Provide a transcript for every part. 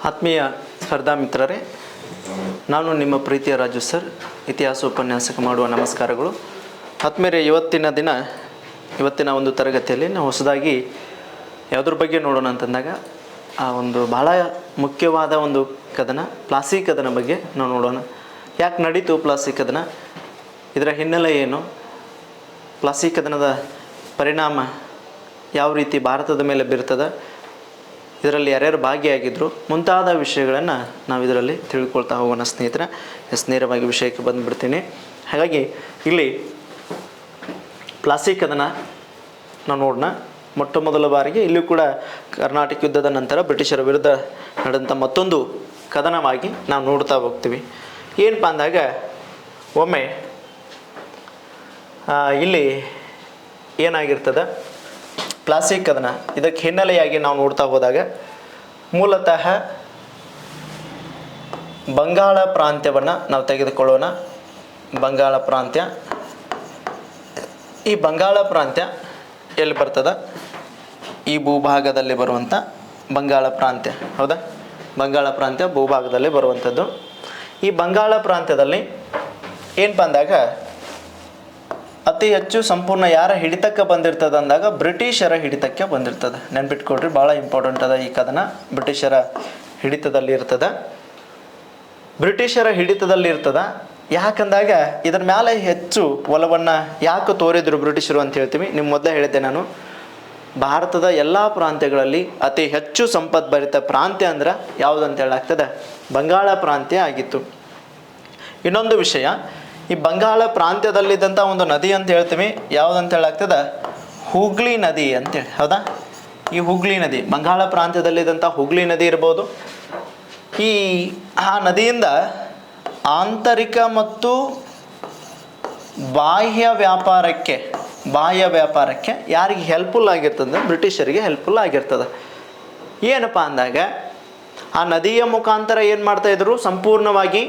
ಆತ್ಮೀಯ ಸ್ಪರ್ಧಾ ಮಿತ್ರರೇ, ನಾನು ನಿಮ್ಮ ಪ್ರೀತಿಯ ರಾಜು ಸರ್, ಇತಿಹಾಸ ಉಪನ್ಯಾಸಕ ಮಾಡುವ ನಮಸ್ಕಾರಗಳು. ಆತ್ಮೀಯರೇ, ಇವತ್ತಿನ ಒಂದು ತರಗತಿಯಲ್ಲಿ ನಾವು ಹೊಸದಾಗಿ ಯಾವುದ್ರ ಬಗ್ಗೆ ನೋಡೋಣ ಅಂತಂದಾಗ ಆ ಒಂದು ಭಾಳ ಮುಖ್ಯವಾದ ಒಂದು ಕದನ, ಪ್ಲಾಸಿ ಕದನ ಬಗ್ಗೆ ನಾವು ನೋಡೋಣ. ಯಾಕೆ ನಡೀತು ಪ್ಲಾಸಿ ಕದನ, ಇದರ ಹಿನ್ನೆಲೆ ಏನು, ಪ್ಲಾಸಿ ಕದನದ ಪರಿಣಾಮ ಯಾವ ರೀತಿ ಭಾರತದ ಮೇಲೆ ಬೀರ್ತದೆ, ಇದರಲ್ಲಿ ಯಾರ್ಯಾರು ಭಾಗಿಯಾಗಿದ್ದರು ಮುಂತಾದ ವಿಷಯಗಳನ್ನು ನಾವು ಇದರಲ್ಲಿ ತಿಳ್ಕೊಳ್ತಾ ಹೋಗೋಣ ಸ್ನೇಹಿತರೆ. ನೇರವಾಗಿ ವಿಷಯಕ್ಕೆ ಬಂದುಬಿಡ್ತೀನಿ. ಹಾಗಾಗಿ ಇಲ್ಲಿ ಪ್ಲಾಸಿ ಕದನ ನಾವು ನೋಡೋಣ. ಮೊಟ್ಟ ಮೊದಲ ಬಾರಿಗೆ ಇಲ್ಲೂ ಕೂಡ ಕರ್ನಾಟಕ ಯುದ್ಧದ ನಂತರ ಬ್ರಿಟಿಷರ ವಿರುದ್ಧ ನಡೆದಂಥ ಮತ್ತೊಂದು ಕದನವಾಗಿ ನಾವು ನೋಡ್ತಾ ಹೋಗ್ತೀವಿ. ಏನಪ್ಪ ಅಂದಾಗ ಒಮ್ಮೆ ಇಲ್ಲಿ ಏನಾಗಿರ್ತದೆ ಪ್ಲಾಸಿ ಕದನ, ಇದಕ್ಕೆ ಹಿನ್ನೆಲೆಯಾಗಿ ನಾವು ನೋಡ್ತಾ ಹೋದಾಗ ಮೂಲತಃ ಬಂಗಾಳ ಪ್ರಾಂತ್ಯವನ್ನು ನಾವು ತೆಗೆದುಕೊಳ್ಳೋಣ. ಬಂಗಾಳ ಪ್ರಾಂತ್ಯ, ಈ ಬಂಗಾಳ ಪ್ರಾಂತ್ಯ ಎಲ್ಲಿ ಬರ್ತದೆ, ಈ ಭೂಭಾಗದಲ್ಲಿ ಬರುವಂಥ ಬಂಗಾಳ ಪ್ರಾಂತ್ಯ, ಹೌದಾ? ಬಂಗಾಳ ಪ್ರಾಂತ್ಯ ಭೂಭಾಗದಲ್ಲಿ ಬರುವಂಥದ್ದು. ಈ ಬಂಗಾಳ ಪ್ರಾಂತ್ಯದಲ್ಲಿ ಏನಪ್ಪ ಅಂದಾಗ ಅತಿ ಹೆಚ್ಚು ಸಂಪೂರ್ಣ ಯಾರ ಹಿಡಿತಕ್ಕೆ ಬಂದಿರ್ತದೆ ಅಂದಾಗ ಬ್ರಿಟಿಷರ ಹಿಡಿತಕ್ಕೆ ಬಂದಿರ್ತದೆ. ನೆನ್ಪಿಟ್ಕೊಡ್ರಿ, ಭಾಳ ಇಂಪಾರ್ಟೆಂಟ್ ಅದ ಈ ಕದನ. ಬ್ರಿಟಿಷರ ಹಿಡಿತದಲ್ಲಿ ಇರ್ತದೆ. ಬ್ರಿಟಿಷರ ಹಿಡಿತದಲ್ಲಿ ಇರ್ತದ. ಯಾಕಂದಾಗ ಇದ್ರ ಮೇಲೆ ಹೆಚ್ಚು ಒಲವನ್ನು ಯಾಕೆ ತೋರಿದ್ರು ಬ್ರಿಟಿಷರು ಅಂತ ಹೇಳ್ತೀವಿ. ನಿಮ್ಮ ಮೊದಲೇ ಹೇಳಿದ್ದೆ ನಾನು, ಭಾರತದ ಎಲ್ಲ ಪ್ರಾಂತ್ಯಗಳಲ್ಲಿ ಅತಿ ಹೆಚ್ಚು ಸಂಪದ್ಭರಿತ ಪ್ರಾಂತ್ಯ ಅಂದ್ರೆ ಯಾವುದು ಅಂತ ಹೇಳಾಗ್ತದೆ, ಬಂಗಾಳ ಪ್ರಾಂತ್ಯ ಆಗಿತ್ತು. ಇನ್ನೊಂದು ವಿಷಯ, ಈ ಬಂಗಾಳ ಪ್ರಾಂತ್ಯದಲ್ಲಿದ್ದಂಥ ಒಂದು ನದಿ ಅಂತ ಹೇಳ್ತೀವಿ, ಯಾವುದಂತ ಹೇಳಾಗ್ತದೆ, ಹೂಗ್ಲಿ ನದಿ ಅಂತೇಳಿ, ಹೌದಾ? ಈ ಹೂಗ್ಲಿ ನದಿ, ಬಂಗಾಳ ಪ್ರಾಂತ್ಯದಲ್ಲಿದ್ದಂಥ ಹೂಗ್ಲಿ ನದಿ ಇರ್ಬೋದು. ಆ ನದಿಯಿಂದ ಆಂತರಿಕ ಮತ್ತು ಬಾಹ್ಯ ವ್ಯಾಪಾರಕ್ಕೆ ಯಾರಿಗೆ ಹೆಲ್ಪ್ಫುಲ್ ಆಗಿರ್ತದೆ, ಬ್ರಿಟಿಷರಿಗೆ ಹೆಲ್ಪ್ಫುಲ್ ಆಗಿರ್ತದೆ. ಏನಪ್ಪ ಅಂದಾಗ ಆ ನದಿಯ ಮುಖಾಂತರ ಏನು ಮಾಡ್ತಾಯಿದ್ರು, ಸಂಪೂರ್ಣವಾಗಿ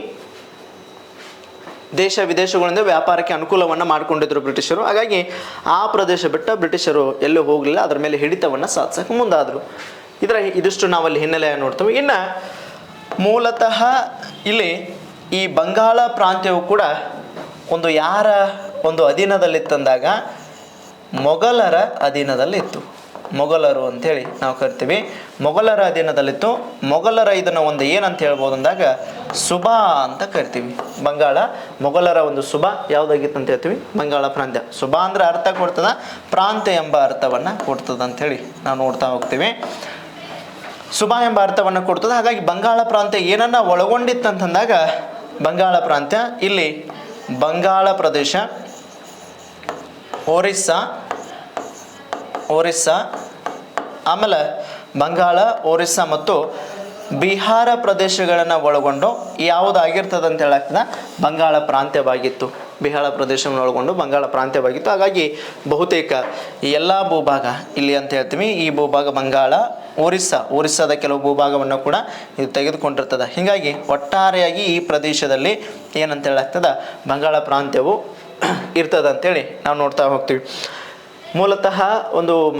ದೇಶ ವಿದೇಶಗಳಿಂದ ವ್ಯಾಪಾರಕ್ಕೆ ಅನುಕೂಲವನ್ನು ಮಾಡಿಕೊಂಡಿದ್ರು ಬ್ರಿಟಿಷರು. ಹಾಗಾಗಿ ಆ ಪ್ರದೇಶ ಬಿಟ್ಟು ಬ್ರಿಟಿಷರು ಎಲ್ಲೂ ಹೋಗಲಿಲ್ಲ, ಅದರ ಮೇಲೆ ಹಿಡಿತವನ್ನು ಸಾಧಿಸೋಕೆ ಮುಂದಾದರು. ಇದಿಷ್ಟು ನಾವಲ್ಲಿ ಹಿನ್ನೆಲೆ ನೋಡ್ತೀವಿ. ಇನ್ನು ಮೂಲತಃ ಇಲ್ಲಿ ಈ ಬಂಗಾಳ ಪ್ರಾಂತ್ಯವು ಕೂಡ ಯಾರ ಒಂದು ಅಧೀನದಲ್ಲಿತ್ತಂದಾಗ ಮೊಘಲರ ಅಧೀನದಲ್ಲಿತ್ತು. ಮೊಘಲರು ಅಂಥೇಳಿ ನಾವು ಕರಿತೀವಿ. ಮೊಘಲರ ಅಧೀನದಲ್ಲಿತ್ತು. ಮೊಘಲರ ಇದನ್ನು ಏನಂತ ಹೇಳ್ಬೋದು ಅಂದಾಗ ಸುಬಾ ಅಂತ ಕರಿತೀವಿ. ಬಂಗಾಳ ಮೊಘಲರ ಒಂದು ಸುಬಾ ಯಾವುದಾಗಿತ್ತು ಅಂತ ಹೇಳ್ತೀವಿ, ಬಂಗಾಳ ಪ್ರಾಂತ್ಯ. ಸುಬಾ ಅಂದರೆ ಅರ್ಥ ಕೊಡ್ತದ, ಪ್ರಾಂತ್ಯ ಎಂಬ ಅರ್ಥವನ್ನು ಕೊಡ್ತದೆ ಅಂಥೇಳಿ ನಾವು ನೋಡ್ತಾ ಹೋಗ್ತೀವಿ. ಸುಬಾ ಎಂಬ ಅರ್ಥವನ್ನು ಕೊಡ್ತದೆ. ಹಾಗಾಗಿ ಬಂಗಾಳ ಪ್ರಾಂತ್ಯ ಏನನ್ನ ಒಳಗೊಂಡಿತ್ತಂತಂದಾಗ ಬಂಗಾಳ ಪ್ರಾಂತ್ಯ, ಇಲ್ಲಿ ಬಂಗಾಳ ಪ್ರದೇಶ, ಒರಿಸ್ಸಾ, ಆಮೇಲೆ ಬಂಗಾಳ, ಒರಿಸ್ಸಾ ಮತ್ತು ಬಿಹಾರ ಪ್ರದೇಶಗಳನ್ನು ಒಳಗೊಂಡು ಯಾವುದಾಗಿರ್ತದೆ ಅಂತ ಹೇಳಾಗ್ತದೆ, ಬಂಗಾಳ ಪ್ರಾಂತ್ಯವಾಗಿತ್ತು. ಬಿಹಾರ ಪ್ರದೇಶವನ್ನು ಒಳಗೊಂಡು ಬಂಗಾಳ ಪ್ರಾಂತ್ಯವಾಗಿತ್ತು. ಹಾಗಾಗಿ ಬಹುತೇಕ ಈ ಎಲ್ಲ ಭೂಭಾಗ ಇಲ್ಲಿ ಅಂತ ಹೇಳ್ತೀವಿ, ಈ ಭೂಭಾಗ ಬಂಗಾಳ, ಒರಿಸ್ಸಾದ ಕೆಲವು ಭೂಭಾಗವನ್ನು ಕೂಡ ಇದು ತೆಗೆದುಕೊಂಡಿರ್ತದೆ. ಹೀಗಾಗಿ ಒಟ್ಟಾರೆಯಾಗಿ ಈ ಪ್ರದೇಶದಲ್ಲಿ ಏನಂತ ಹೇಳಾಗ್ತದೆ, ಬಂಗಾಳ ಪ್ರಾಂತ್ಯವು ಇರ್ತದೆ ಅಂತೇಳಿ ನಾವು ನೋಡ್ತಾ ಹೋಗ್ತೀವಿ. ಮೂಲತಃ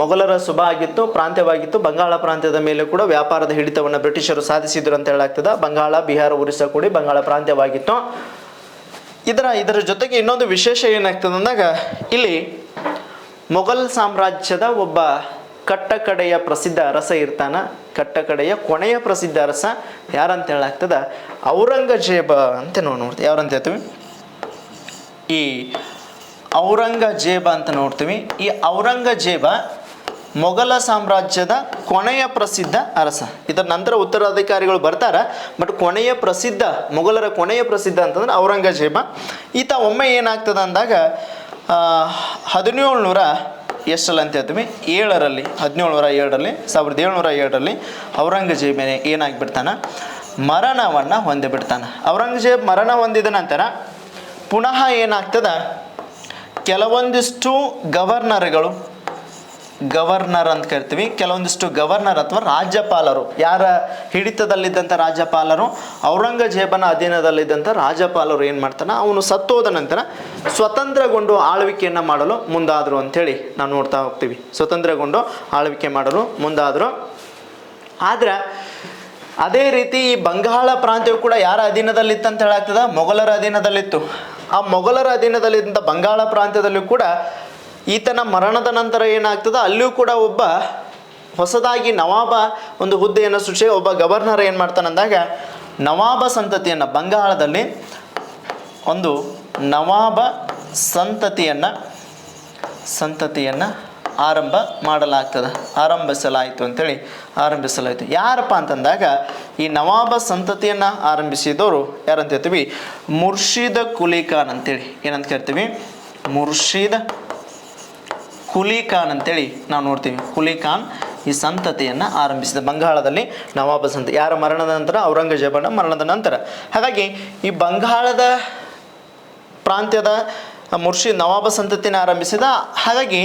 ಮೊಘಲರ ಸುಬಾ ಆಗಿತ್ತು, ಪ್ರಾಂತ್ಯವಾಗಿತ್ತು. ಬಂಗಾಳ ಪ್ರಾಂತ್ಯದ ಮೇಲೆ ಕೂಡ ವ್ಯಾಪಾರದ ಹಿಡಿತವನ್ನು ಬ್ರಿಟಿಷರು ಸಾಧಿಸಿದ್ರು ಅಂತ ಹೇಳಾಗ್ತದೆ. ಬಂಗಾಳ, ಬಿಹಾರ, ಒರಿಸ್ಸಾ ಕೂಡಿ ಬಂಗಾಳ ಪ್ರಾಂತ್ಯವಾಗಿತ್ತು. ಇದರ ಜೊತೆಗೆ ಇನ್ನೊಂದು ವಿಶೇಷ ಏನಾಗ್ತದೆ ಅಂದಾಗ ಇಲ್ಲಿ ಮೊಘಲ್ ಸಾಮ್ರಾಜ್ಯದ ಒಬ್ಬ ಕಟ್ಟಕಡೆಯ ಪ್ರಸಿದ್ಧ ಅರಸ ಇರ್ತಾನ. ಕಟ್ಟಕಡೆಯ ಕೊನೆಯ ಪ್ರಸಿದ್ಧ ಅರಸ ಯಾರಂತ ಹೇಳಾಗ್ತದ, ಔರಂಗಜೇಬ ಅಂತ ನೋಡ್ತೀವಿ. ಯಾರಂತ ಹೇಳ್ತೀವಿ, ಈ ಔರಂಗಜೇಬ ಅಂತ ನೋಡ್ತೀವಿ. ಈ ಔರಂಗಜೇಬ ಮೊಘಲ ಸಾಮ್ರಾಜ್ಯದ ಕೊನೆಯ ಪ್ರಸಿದ್ಧ ಅರಸ. ಇದರ ನಂತರ ಉತ್ತರಾಧಿಕಾರಿಗಳು ಬರ್ತಾರೆ, ಬಟ್ ಮೊಘಲರ ಕೊನೆಯ ಪ್ರಸಿದ್ಧ ಅಂತಂದ್ರೆ ಔರಂಗಜೇಬ. ಈತ ಒಮ್ಮೆ ಏನಾಗ್ತದೆ ಅಂದಾಗ 1707ರಲ್ಲಿ ಔರಂಗಜೇಬ ಏನಾಗಿಬಿಡ್ತಾನೆ, ಮರಣವನ್ನು ಹೊಂದಿಬಿಡ್ತಾನೆ. ಔರಂಗಜೇಬ್ ಮರಣ ಹೊಂದಿದ ನಂತರ ಪುನಃ ಏನಾಗ್ತದೆ, ಕೆಲವೊಂದಿಷ್ಟು ಗವರ್ನರ್ ಅಂತ ಕರಿತೀವಿ, ಕೆಲವೊಂದಿಷ್ಟು ಗವರ್ನರ್ ಅಥವಾ ರಾಜ್ಯಪಾಲರು, ಯಾರ ಹಿಡಿತದಲ್ಲಿದ್ದಂಥ ರಾಜ್ಯಪಾಲರು, ಔರಂಗಜೇಬನ ಅಧೀನದಲ್ಲಿದ್ದಂಥ ರಾಜ್ಯಪಾಲರು ಏನು ಮಾಡ್ತಾನೆ, ಅವನು ಸತ್ತೋದ ನಂತರ ಸ್ವತಂತ್ರಗೊಂಡು ಆಳ್ವಿಕೆಯನ್ನು ಮಾಡಲು ಮುಂದಾದರು ಅಂಥೇಳಿ ನಾವು ನೋಡ್ತಾ ಹೋಗ್ತೀವಿ. ಸ್ವತಂತ್ರಗೊಂಡು ಆಳ್ವಿಕೆ ಮಾಡಲು ಮುಂದಾದರು. ಆದರೆ ಅದೇ ರೀತಿ ಈ ಬಂಗಾಳ ಪ್ರಾಂತ್ಯವು ಕೂಡ ಯಾರ ಅಧೀನದಲ್ಲಿತ್ತು ಅಂತ ಹೇಳಾಗ್ತದ? ಮೊಘಲರ ಅಧೀನದಲ್ಲಿತ್ತು. ಆ ಮೊಘಲರ ಅಧೀನದಲ್ಲಿದ್ದಂಥ ಬಂಗಾಳ ಪ್ರಾಂತ್ಯದಲ್ಲೂ ಕೂಡ ಈತನ ಮರಣದ ನಂತರ ಏನಾಗ್ತದ, ಅಲ್ಲಿಯೂ ಕೂಡ ಒಬ್ಬ ಹೊಸದಾಗಿ ನವಾಬ ಒಂದು ಹುದ್ದೆಯನ್ನು ಸೃಷ್ಟಿ, ಒಬ್ಬ ಗವರ್ನರ್ ಏನು ಮಾಡ್ತಾನಂದಾಗ ನವಾಬ ಸಂತತಿಯನ್ನು, ಬಂಗಾಳದಲ್ಲಿ ಒಂದು ನವಾಬ ಸಂತತಿಯನ್ನು ಆರಂಭಿಸಲಾಯಿತು. ಯಾರಪ್ಪ ಅಂತಂದಾಗ ಈ ನವಾಬ ಸಂತತಿಯನ್ನು ಆರಂಭಿಸಿದವರು ಯಾರಂತ ಹೇಳ್ತೀವಿ? ಮುರ್ಷಿದ್ ಕುಲಿ ಖಾನ್ ಅಂತೇಳಿ ಏನಂತ ಕರಿತೀವಿ? ಮುರ್ಷಿದ್ ಕುಲಿ ಖಾನ್ ಅಂತೇಳಿ ನಾವು ನೋಡ್ತೀವಿ. ಕುಲಿ ಖಾನ್ ಈ ಸಂತತಿಯನ್ನು ಆರಂಭಿಸಿದ ಬಂಗಾಳದಲ್ಲಿ ನವಾಬ ಸಂತತಿ, ಯಾರ ಮರಣದ ನಂತರ? ಔರಂಗಜೇಬನ ಮರಣದ ನಂತರ. ಹಾಗಾಗಿ ಈ ಬಂಗಾಳದ ಪ್ರಾಂತ್ಯದ ಮುರ್ಷಿದ್ ನವಾಬ ಸಂತತಿನ ಆರಂಭಿಸಿದ. ಹಾಗಾಗಿ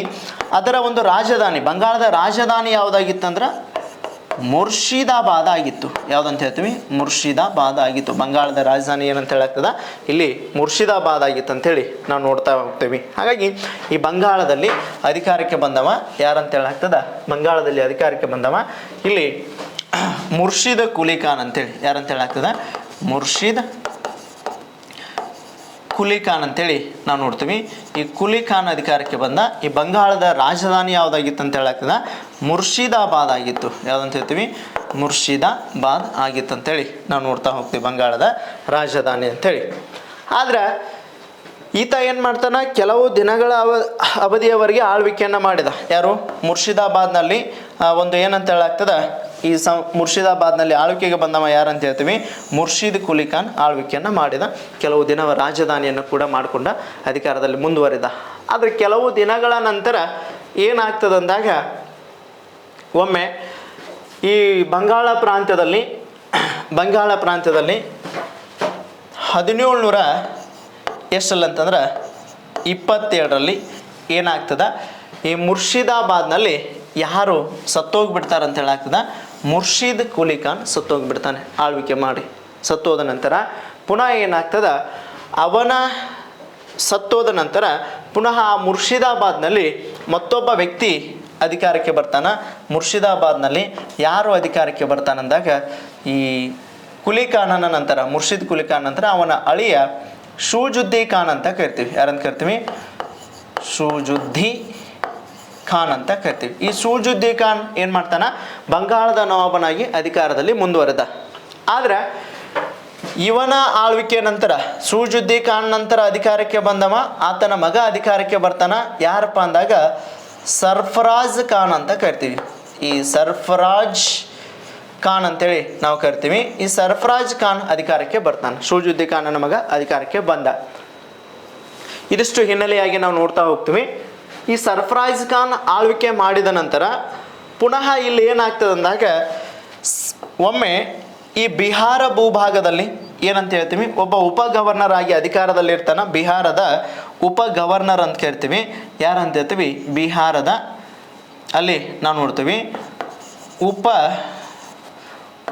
ಅದರ ಒಂದು ರಾಜಧಾನಿ, ಬಂಗಾಳದ ರಾಜಧಾನಿ ಯಾವುದಾಗಿತ್ತಂದ್ರೆ ಮುರ್ಷಿದಾಬಾದ್ ಆಗಿತ್ತು. ಯಾವುದಂತ ಹೇಳ್ತೀವಿ? ಮುರ್ಷಿದಾಬಾದ್ ಆಗಿತ್ತು. ಬಂಗಾಳದ ರಾಜಧಾನಿ ಏನಂತ ಹೇಳಾಗ್ತದ ಇಲ್ಲಿ? ಮುರ್ಷಿದಾಬಾದ್ ಆಗಿತ್ತು ಅಂತೇಳಿ ನಾವು ನೋಡ್ತಾ ಹೋಗ್ತೇವೆ. ಹಾಗಾಗಿ ಈ ಬಂಗಾಳದಲ್ಲಿ ಅಧಿಕಾರಕ್ಕೆ ಬಂದವ ಯಾರಂತ ಹೇಳಾಗ್ತದ? ಬಂಗಾಳದಲ್ಲಿ ಅಧಿಕಾರಕ್ಕೆ ಬಂದವ ಇಲ್ಲಿ ಮುರ್ಷಿದ್ ಕುಲಿ ಖಾನ್ ಅಂತೇಳಿ ಯಾರಂತ ಹೇಳಾಗ್ತದ? ಮುರ್ಷಿದ್ ಕುಲಿ ಖಾನ್ ಅಂತೇಳಿ ನಾವು ನೋಡ್ತೀವಿ. ಈ ಕುಲಿ ಖಾನ್ ಅಧಿಕಾರಕ್ಕೆ ಬಂದ. ಈ ಬಂಗಾಳದ ರಾಜಧಾನಿ ಯಾವುದಾಗಿತ್ತು ಅಂತ ಹೇಳಾಗ್ತದ? ಮುರ್ಷಿದಾಬಾದ್ ಆಗಿತ್ತು. ಯಾವುದಂತ ಹೇಳ್ತೀವಿ? ಮುರ್ಷಿದಾಬಾದ್ ಆಗಿತ್ತು ಅಂತೇಳಿ ನಾವು ನೋಡ್ತಾ ಹೋಗ್ತೀವಿ, ಬಂಗಾಳದ ರಾಜಧಾನಿ ಅಂತೇಳಿ. ಆದ್ರೆ ಈತ ಏನು ಮಾಡ್ತಾನೆ? ಕೆಲವು ದಿನಗಳ ಅವಧಿಯವರೆಗೆ ಆಳ್ವಿಕೆಯನ್ನು ಮಾಡಿದ. ಯಾರು? ಮುರ್ಷಿದಾಬಾದ್ನಲ್ಲಿ ಒಂದು ಏನಂತ ಹೇಳಾಗ್ತದ, ಈ ಮುರ್ಷಿದಾಬಾದ್ನಲ್ಲಿ ಆಳ್ವಿಕೆಗೆ ಬಂದವ ಯಾರಂತ ಹೇಳ್ತೀವಿ? ಮುರ್ಷಿದ್ ಕುಲಿ ಖಾನ್ ಆಳ್ವಿಕೆಯನ್ನು ಮಾಡಿದ. ಕೆಲವು ದಿನ ರಾಜಧಾನಿಯನ್ನು ಕೂಡ ಮಾಡಿಕೊಂಡ ಅಧಿಕಾರದಲ್ಲಿ ಮುಂದುವರಿದ. ಆದರೆ ಕೆಲವು ದಿನಗಳ ನಂತರ ಏನಾಗ್ತದಂದಾಗ ಒಮ್ಮೆ ಈ ಬಂಗಾಳ ಪ್ರಾಂತ್ಯದಲ್ಲಿ 1700 ಎಷ್ಟಲ್ಲಂತಂದ್ರೆ 27ರಲ್ಲಿ ಏನಾಗ್ತದ, ಈ ಮುರ್ಷಿದಾಬಾದ್ನಲ್ಲಿ ಯಾರು ಸತ್ತೋಗ್ಬಿಡ್ತಾರಂತ ಹೇಳಾಗ್ತದ? ಮುರ್ಷಿದ್ ಕುಲಿ ಖಾನ್ ಸತ್ತೋಗ್ಬಿಡ್ತಾನೆ ಆಳ್ವಿಕೆ ಮಾಡಿ. ಸತ್ತೋದ ನಂತರ ಪುನಃ ಏನಾಗ್ತದ, ಅವನ ಸತ್ತೋದ ನಂತರ ಪುನಃ ಆ ಮುರ್ಷಿದಾಬಾದ್ನಲ್ಲಿ ಮತ್ತೊಬ್ಬ ವ್ಯಕ್ತಿ ಅಧಿಕಾರಕ್ಕೆ ಬರ್ತಾನೆ. ಮುರ್ಷಿದಾಬಾದ್ನಲ್ಲಿ ಯಾರು ಅಧಿಕಾರಕ್ಕೆ ಬರ್ತಾನಂದಾಗ ಈ ಕುಲಿ ಖಾನನ ನಂತರ, ಮುರ್ಷಿದ್ ಕುಲಿ ಖಾನ್ ನಂತರ ಅವನ ಅಳಿಯ ಶೂಜುದ್ದಿ ಖಾನ್ ಅಂತ ಕರಿತೀವಿ. ಯಾರಂತ ಕರಿತೀವಿ? ಶೂಜುದ್ದಿ ಖಾನ್ ಅಂತ ಕರಿತೀವಿ. ಈ ಶೂಜುದ್ದಿ ಖಾನ್ ಏನು ಮಾಡ್ತಾನ? ಬಂಗಾಳದ ನವಾಬನಾಗಿ ಅಧಿಕಾರದಲ್ಲಿ ಮುಂದುವರೆದ. ಆದ್ರೆ ಇವನ ಆಳ್ವಿಕೆ ನಂತರ, ಶೂಜುದ್ದಿ ಖಾನ್ ನಂತರ ಅಧಿಕಾರಕ್ಕೆ ಬಂದವ, ಆತನ ಮಗ ಅಧಿಕಾರಕ್ಕೆ ಬರ್ತಾನ. ಯಾರಪ್ಪ ಅಂದಾಗ ಸರ್ಫರಾಜ್ ಖಾನ್ ಅಂತ ಕರಿತೀವಿ. ಈ ಸರ್ಫರಾಜ್ ಖಾನ್ ಅಂತೇಳಿ ನಾವು ಕರಿತೀವಿ. ಈ ಸರ್ಫರಾಜ್ ಖಾನ್ ಅಧಿಕಾರಕ್ಕೆ ಬರ್ತಾನೆ. ಶೂಜುದ್ದಿ ಖಾನನ ಮಗ ಅಧಿಕಾರಕ್ಕೆ ಬಂದ. ಇದಿಷ್ಟು ಹಿನ್ನೆಲೆಯಾಗಿ ನಾವು ನೋಡ್ತಾ ಹೋಗ್ತೀವಿ. ಈ ಸರ್ಫರಾಜ್ ಖಾನ್ ಆಳ್ವಿಕೆ ಮಾಡಿದ ನಂತರ ಪುನಃ ಇಲ್ಲಿ ಏನಾಗ್ತದೆ ಅಂದಾಗ ಒಮ್ಮೆ ಈ ಬಿಹಾರ ಭೂಭಾಗದಲ್ಲಿ ಏನಂತ ಹೇಳ್ತೀವಿ? ಒಬ್ಬ ಉಪ ಗವರ್ನರ್ ಆಗಿ ಅಧಿಕಾರದಲ್ಲಿರ್ತಾನೆ. ಬಿಹಾರದ ಉಪ ಗವರ್ನರ್ ಅಂತ ಕೇಳ್ತೀವಿ. ಯಾರಂತ ಹೇಳ್ತೀವಿ? ಬಿಹಾರದ ಅಲ್ಲಿ ನಾವು ನೋಡ್ತೀವಿ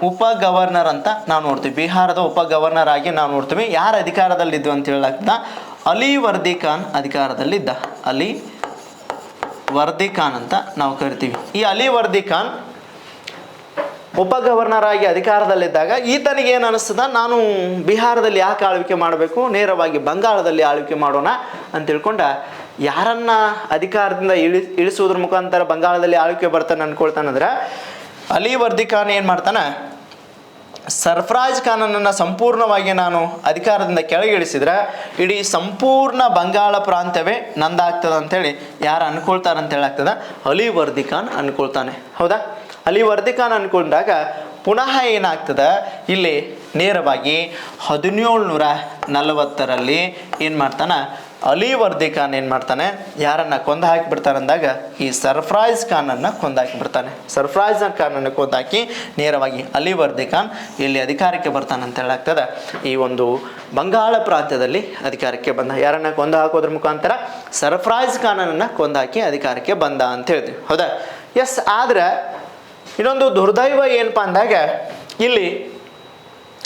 ಉಪ ಗವರ್ನರ್ ಅಂತ ನಾವು ನೋಡ್ತೀವಿ. ಬಿಹಾರದ ಉಪ ಗವರ್ನರ್ ಆಗಿ ನಾವು ನೋಡ್ತೀವಿ. ಯಾರು ಅಧಿಕಾರದಲ್ಲಿದ್ದು ಅಂತ ಹೇಳಾಗ್ತದ? ಅಲಿ ವರ್ದಿ ಖಾನ್ ಅಧಿಕಾರದಲ್ಲಿದ್ದ. ಅಲಿ ವರ್ದಿ ಖಾನ್ ಅಂತ ನಾವು ಕರಿತೀವಿ. ಈ ಅಲಿ ವರ್ದಿ ಖಾನ್ ಉಪ ಗವರ್ನರ್ ಆಗಿ ಅಧಿಕಾರದಲ್ಲಿದ್ದಾಗ ಈತನಿಗೆ ಏನು ಅನಿಸ್ತದ, ನಾನು ಬಿಹಾರದಲ್ಲಿ ಯಾಕೆ ಆಳ್ವಿಕೆ ಮಾಡಬೇಕು, ನೇರವಾಗಿ ಬಂಗಾಳದಲ್ಲಿ ಆಳ್ವಿಕೆ ಮಾಡೋಣ ಅಂತ ತಿಳ್ಕೊಂಡ ಯಾರನ್ನ ಅಧಿಕಾರದಿಂದ ಇಳಿಸುವುದ್ರ ಮುಖಾಂತರ ಬಂಗಾಳದಲ್ಲಿ ಆಳ್ವಿಕೆ ಬರ್ತಾನೆ ಅನ್ಕೊಳ್ತಾನಂದ್ರೆ ಅಲಿ ವರ್ದಿ ಖಾನ್ ಏನು ಮಾಡ್ತಾನೆ? ಸರ್ಫರಾಜ್ ಖಾನನನ್ನು ಸಂಪೂರ್ಣವಾಗಿ ನಾನು ಅಧಿಕಾರದಿಂದ ಕೆಳಗಿಳಿಸಿದ್ರೆ ಇಡೀ ಸಂಪೂರ್ಣ ಬಂಗಾಳ ಪ್ರಾಂತ್ಯವೇ ನಂದಾಗ್ತದೆ ಅಂತೇಳಿ ಯಾರು ಅನ್ಕೊಳ್ತಾರಂತ ಹೇಳಾಗ್ತದ? ಅಲಿ ವರ್ದಿ ಖಾನ್ ಅನ್ಕೊಳ್ತಾನೆ. ಹೌದಾ? ಅಲಿ ವರ್ದಿ ಖಾನ್ ಅನ್ಕೊಂಡಾಗ ಪುನಃ ಏನಾಗ್ತದೆ, ಇಲ್ಲಿ ನೇರವಾಗಿ 1740ರಲ್ಲಿ ಏನು ಮಾಡ್ತಾನೆ? ಅಲಿ ವರ್ದಿ ಖಾನ್ ಏನು ಮಾಡ್ತಾನೆ? ಯಾರನ್ನು ಕೊಂದು ಹಾಕಿಬಿಡ್ತಾನೆ ಅಂದಾಗ ಈ ಸರ್ಫರಾಜ್ ಖಾನನ್ನು ಕೊಂದು ಹಾಕಿಬಿಡ್ತಾನೆ. ಸರ್ಫರಾಜ್ ಖಾನನ್ನು ಕೊಂದಾಕಿ ನೇರವಾಗಿ ಅಲಿ ವರ್ದಿ ಖಾನ್ ಇಲ್ಲಿ ಅಧಿಕಾರಕ್ಕೆ ಬರ್ತಾನೆ ಅಂತ ಹೇಳಾಗ್ತದೆ. ಈ ಒಂದು ಬಂಗಾಳ ಪ್ರಾಂತ್ಯದಲ್ಲಿ ಅಧಿಕಾರಕ್ಕೆ ಬಂದ. ಯಾರನ್ನು ಕೊಂದು ಹಾಕೋದ್ರ ಮುಖಾಂತರ? ಸರ್ಫರಾಜ್ ಖಾನನ್ನು ಕೊಂದು ಹಾಕಿ ಅಧಿಕಾರಕ್ಕೆ ಬಂದ ಅಂತ ಹೇಳ್ತೀವಿ. ಹೌದಾ? ಎಸ್. ಆದ್ರೆ ಇನ್ನೊಂದು ದುರ್ದೈವ ಏನಪ್ಪ ಅಂದಾಗ ಇಲ್ಲಿ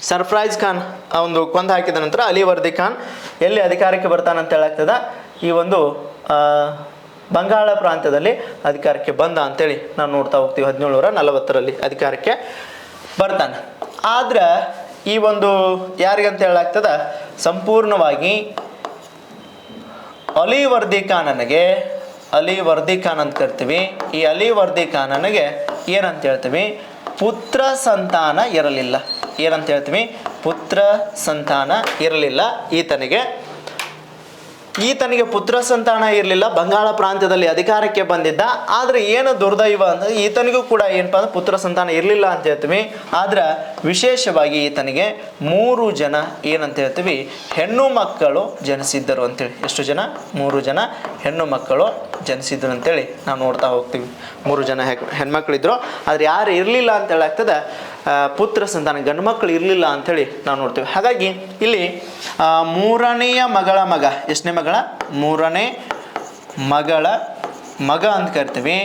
ಸರ್ಫರಾಜ್ ಖಾನ್ ಒಂದು ಕೊಂದು ಹಾಕಿದ ನಂತರ ಅಲಿ ವರ್ದಿ ಖಾನ್ ಎಲ್ಲಿ ಅಧಿಕಾರಕ್ಕೆ ಬರ್ತಾನಂತ ಹೇಳಾಗ್ತದ? ಈ ಒಂದು ಬಂಗಾಳ ಪ್ರಾಂತ್ಯದಲ್ಲಿ ಅಧಿಕಾರಕ್ಕೆ ಬಂದ ಅಂತೇಳಿ ನಾವು ನೋಡ್ತಾ ಹೋಗ್ತೀವಿ. 1740ರಲ್ಲಿ ಅಧಿಕಾರಕ್ಕೆ ಬರ್ತಾನೆ. ಆದ್ರೆ ಈ ಒಂದು ಯಾರಿಗಂತ ಹೇಳಲಾಗ್ತದ, ಸಂಪೂರ್ಣವಾಗಿ ಅಲಿವರ್ದಿ ಖಾನನಿಗೆ, ಅಲಿವರ್ದಿ ಖಾನ್ ಅಂತ ಕರಿತೀವಿ. ಈ ಅಲಿವರ್ದಿ ಖಾನನಿಗೆ ಏನಂತ ಹೇಳ್ತೀವಿ, ಪುತ್ರ ಸಂತಾನ ಇರಲಿಲ್ಲ. ಏನಂತ ಹೇಳ್ತೀವಿ, ಪುತ್ರ ಸಂತಾನ ಇರಲಿಲ್ಲ ಈತನಿಗೆ ಪುತ್ರ ಸಂತಾನ ಇರಲಿಲ್ಲ. ಬಂಗಾಳ ಪ್ರಾಂತ್ಯದಲ್ಲಿ ಅಧಿಕಾರಕ್ಕೆ ಬಂದಿದ್ದ. ಆದರೆ ಏನು ದುರ್ದೈವ ಅಂದರೆ ಈತನಿಗೂ ಕೂಡ ಏನಪ್ಪ ಅಂದ್ರೆ ಪುತ್ರ ಸಂತಾನ ಇರಲಿಲ್ಲ ಅಂತ ಹೇಳ್ತೀವಿ. ಆದ್ರೆ ವಿಶೇಷವಾಗಿ ಈತನಿಗೆ 3 ಜನ ಏನಂತ ಹೇಳ್ತೀವಿ, ಹೆಣ್ಣು ಮಕ್ಕಳು ಜನಿಸಿದ್ದರು ಅಂತೇಳಿ. ಎಷ್ಟು ಜನ? 3 ಜನ ಹೆಣ್ಣು ಮಕ್ಕಳು ಜನಿಸಿದ್ರು ಅಂತೇಳಿ ನಾವು ನೋಡ್ತಾ ಹೋಗ್ತೀವಿ. 3 ಜನ ಹೆಣ್ಮಕ್ಳಿದ್ರು. ಆದ್ರೆ ಯಾರು ಇರಲಿಲ್ಲ ಅಂತ ಹೇಳಾಗ್ತದೆ, ಪುತ್ರ ಸಂತಾನ ಗಂಡು ಮಕ್ಕಳು ಇರಲಿಲ್ಲ ಅಂಥೇಳಿ ನಾವು ನೋಡ್ತೀವಿ. ಹಾಗಾಗಿ ಇಲ್ಲಿ 3ನೆಯ ಮಗಳ ಮಗ, ಎಷ್ಟನೇ ಮಗಳ? 3ನೇ ಮಗಳ ಮಗ ಅಂತ ಕರಿತೀವಿ.